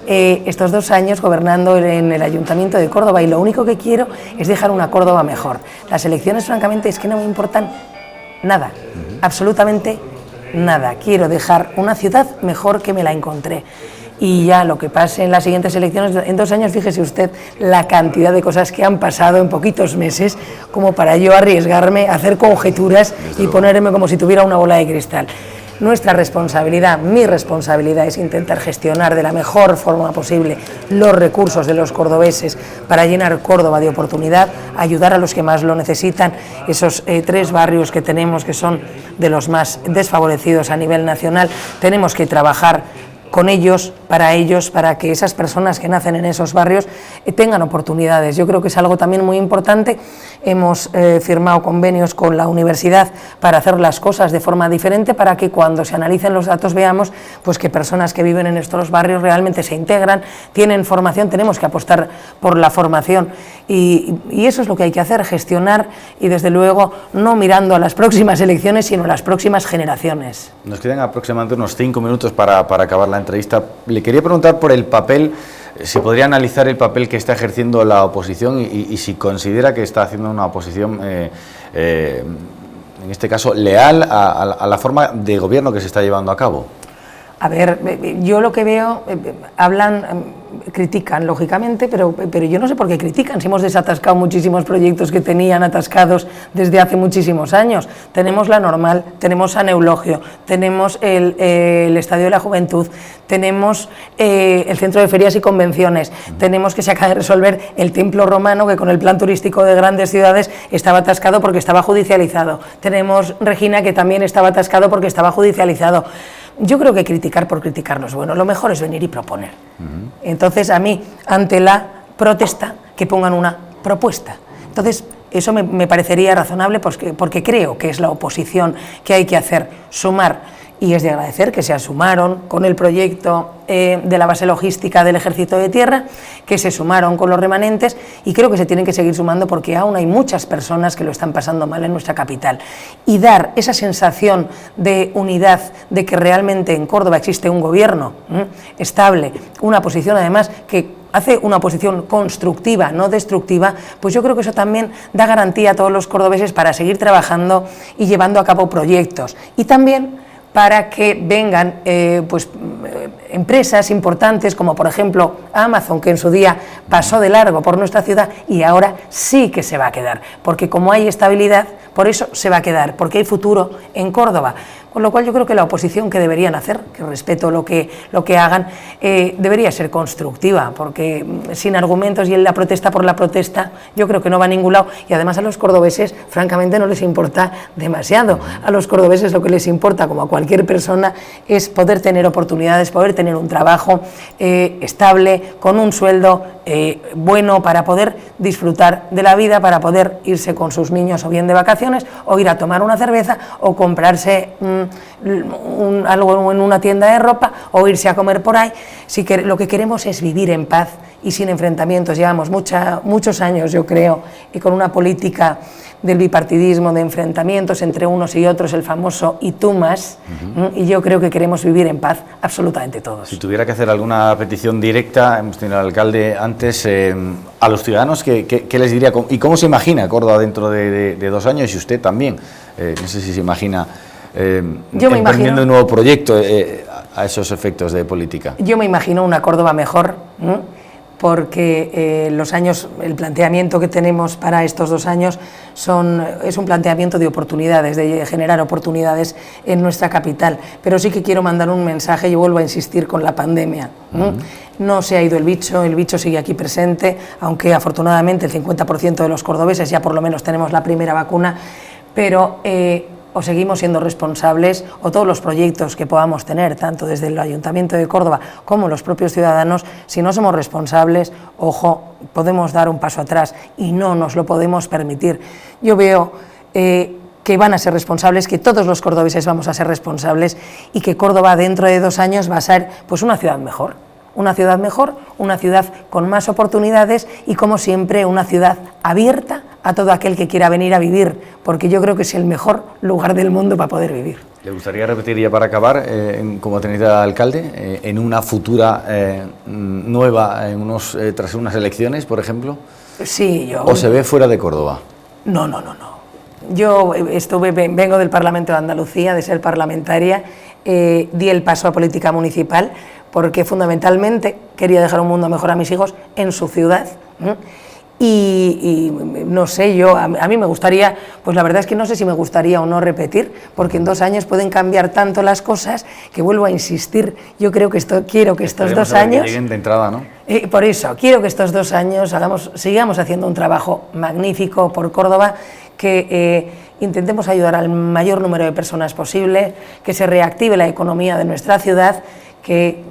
Speaker 4: estos 2 años gobernando en el Ayuntamiento de Córdoba, y lo único que quiero es dejar una Córdoba mejor. Las elecciones francamente es que no me importan nada, absolutamente nada. Quiero dejar una ciudad mejor que me la encontré. Y ya lo que pase en las siguientes elecciones, en 2 años, fíjese usted la cantidad de cosas que han pasado en poquitos meses, como para yo arriesgarme a hacer conjeturas y ponerme como si tuviera una bola de cristal. Nuestra responsabilidad, mi responsabilidad, es intentar gestionar de la mejor forma posible los recursos de los cordobeses para llenar Córdoba de oportunidad, ayudar a los que más lo necesitan. Esos 3 barrios que tenemos, que son de los más desfavorecidos a nivel nacional, tenemos que trabajar con ellos, para que esas personas que nacen en esos barrios tengan oportunidades. Yo creo que es algo también muy importante. Hemos firmado convenios con la universidad para hacer las cosas de forma diferente, para que cuando se analicen los datos veamos pues que personas que viven en estos barrios realmente se integran, tienen formación. Tenemos que apostar por la formación y eso es lo que hay que hacer, gestionar, y desde luego no mirando a las próximas elecciones, sino a las próximas generaciones.
Speaker 1: Nos quedan aproximadamente unos 5 minutos para acabar la entrevista. Le quería preguntar por el papel, si podría analizar el papel que está ejerciendo la oposición y si considera que está haciendo una oposición, en este caso, leal a la forma de gobierno que se está llevando a cabo.
Speaker 4: A ver, yo lo que veo, critican, lógicamente, pero yo no sé por qué critican, si hemos desatascado muchísimos proyectos que tenían atascados desde hace muchísimos años. Tenemos la Normal, tenemos San Eulogio, tenemos el Estadio de la Juventud, tenemos el Centro de Ferias y Convenciones, tenemos que se acaba de resolver el Templo Romano, que con el plan turístico de grandes ciudades estaba atascado porque estaba judicializado. Tenemos Regina, que también estaba atascado porque estaba judicializado. Yo creo que criticar por criticar no es bueno, lo mejor es venir y proponer. Entonces, a mí, ante la protesta, que pongan una propuesta. Entonces, eso me parecería razonable, porque creo que es la oposición que hay que hacer, sumar. Y es de agradecer que se sumaron con el proyecto de la base logística del Ejército de Tierra, que se sumaron con los remanentes, y creo que se tienen que seguir sumando porque aún hay muchas personas que lo están pasando mal en nuestra capital. Y dar esa sensación de unidad, de que realmente en Córdoba existe un gobierno estable, una posición además que hace una oposición constructiva, no destructiva, pues yo creo que eso también da garantía a todos los cordobeses para seguir trabajando y llevando a cabo proyectos. Y también para que vengan empresas importantes como por ejemplo Amazon, que en su día pasó de largo por nuestra ciudad y ahora sí que se va a quedar, porque como hay estabilidad, por eso se va a quedar, porque hay futuro en Córdoba. Con lo cual yo creo que la oposición que deberían hacer, que respeto lo que hagan, debería ser constructiva, porque sin argumentos y en la protesta por la protesta yo creo que no va a ningún lado, y además a los cordobeses francamente no les importa demasiado. A los cordobeses lo que les importa, como a cualquier persona, es poder tener oportunidades, poder tener un trabajo estable, con un sueldo bueno, para poder disfrutar de la vida, para poder irse con sus niños o bien de vacaciones, o ir a tomar una cerveza, o comprarse algo en una tienda de ropa, o irse a comer por ahí. Sí que lo que queremos es vivir en paz y sin enfrentamientos. Llevamos muchos años, yo creo, y con una política del bipartidismo, de enfrentamientos entre unos y otros, el famoso "y tú más", y yo creo que queremos vivir en paz absolutamente todos.
Speaker 1: Si tuviera que hacer alguna petición directa, hemos tenido al alcalde antes, a los ciudadanos, ¿qué les diría? ¿Y cómo se imagina Córdoba dentro de 2 años? Y usted también, no sé si se imagina emprendiendo un nuevo proyecto a esos efectos de política.
Speaker 4: Yo me imagino una Córdoba mejor, porque el planteamiento que tenemos para estos 2 años es un planteamiento de oportunidades, de generar oportunidades en nuestra capital. Pero sí que quiero mandar un mensaje, yo vuelvo a insistir con la pandemia. no se ha ido el bicho sigue aquí presente, aunque afortunadamente el 50% de los cordobeses ya por lo menos tenemos la primera vacuna, pero o seguimos siendo responsables, o todos los proyectos que podamos tener, tanto desde el Ayuntamiento de Córdoba como los propios ciudadanos, si no somos responsables, ojo, podemos dar un paso atrás y no nos lo podemos permitir. Yo veo que van a ser responsables, que todos los cordobeses vamos a ser responsables y que Córdoba dentro de 2 años va a ser pues una ciudad mejor, una ciudad con más oportunidades y, como siempre, una ciudad abierta a todo aquel que quiera venir a vivir, porque yo creo que es el mejor lugar del mundo para poder vivir.
Speaker 1: ¿Le gustaría repetir ya para acabar, como teniente de alcalde, en una futura nueva, tras unas elecciones, por ejemplo?
Speaker 4: Sí, yo...
Speaker 1: ¿O se ve fuera de Córdoba?
Speaker 4: No. Yo vengo del Parlamento de Andalucía, de ser parlamentaria, di el paso a política municipal porque fundamentalmente quería dejar un mundo mejor a mis hijos en su ciudad. Y no sé, a mí me gustaría, pues la verdad es que no sé si me gustaría o no repetir, porque en 2 años pueden cambiar tanto las cosas que vuelvo a insistir. Yo quiero que estos 2 años...
Speaker 1: Que lleguen de entrada, ¿no?
Speaker 4: Por eso, quiero que estos 2 años sigamos haciendo un trabajo magnífico por Córdoba, que intentemos ayudar al mayor número de personas posible, que se reactive la economía de nuestra ciudad, que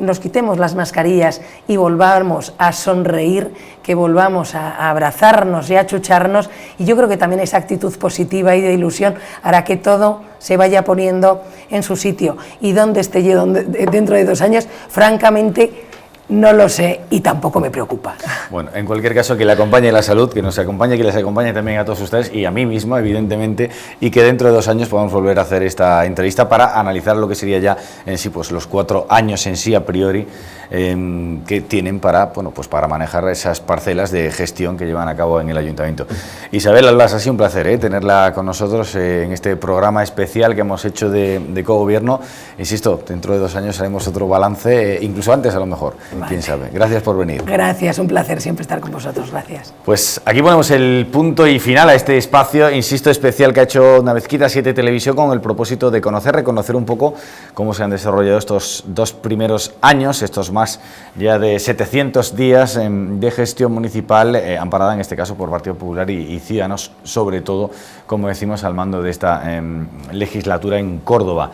Speaker 4: nos quitemos las mascarillas y volvamos a sonreír, que volvamos a abrazarnos y a achucharnos, y yo creo que también esa actitud positiva y de ilusión hará que todo se vaya poniendo en su sitio. Y dónde esté yo dentro de 2 años, francamente, no lo sé y tampoco me preocupa.
Speaker 1: Bueno, en cualquier caso, que le acompañe la salud, que nos acompañe, que les acompañe también a todos ustedes y a mí mismo, evidentemente, y que dentro de 2 años podamos volver a hacer esta entrevista para analizar lo que sería ya en sí, pues los 4 años en sí a priori que tienen para manejar esas parcelas de gestión que llevan a cabo en el Ayuntamiento. Isabel Albás, ha sido un placer tenerla con nosotros en este programa especial que hemos hecho de cogobierno. Insisto, dentro de 2 años haremos otro balance, incluso antes a lo mejor. Vale. Quién sabe. Gracias por venir.
Speaker 4: Gracias, un placer siempre estar con vosotros. Gracias.
Speaker 1: Pues aquí ponemos el punto y final a este espacio, insisto, especial que ha hecho Navezquita 7 Televisión con el propósito de reconocer un poco cómo se han desarrollado estos 2 primeros años, estos más ya de 700 días de gestión municipal, amparada en este caso por Partido Popular y Ciudadanos, sobre todo, como decimos, al mando de esta legislatura en Córdoba.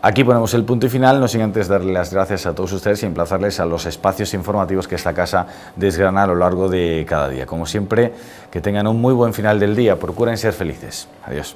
Speaker 1: Aquí ponemos el punto y final, no sin antes darle las gracias a todos ustedes y emplazarles a los espacios informativos que esta casa desgrana a lo largo de cada día. Como siempre, que tengan un muy buen final del día, procuren ser felices. Adiós.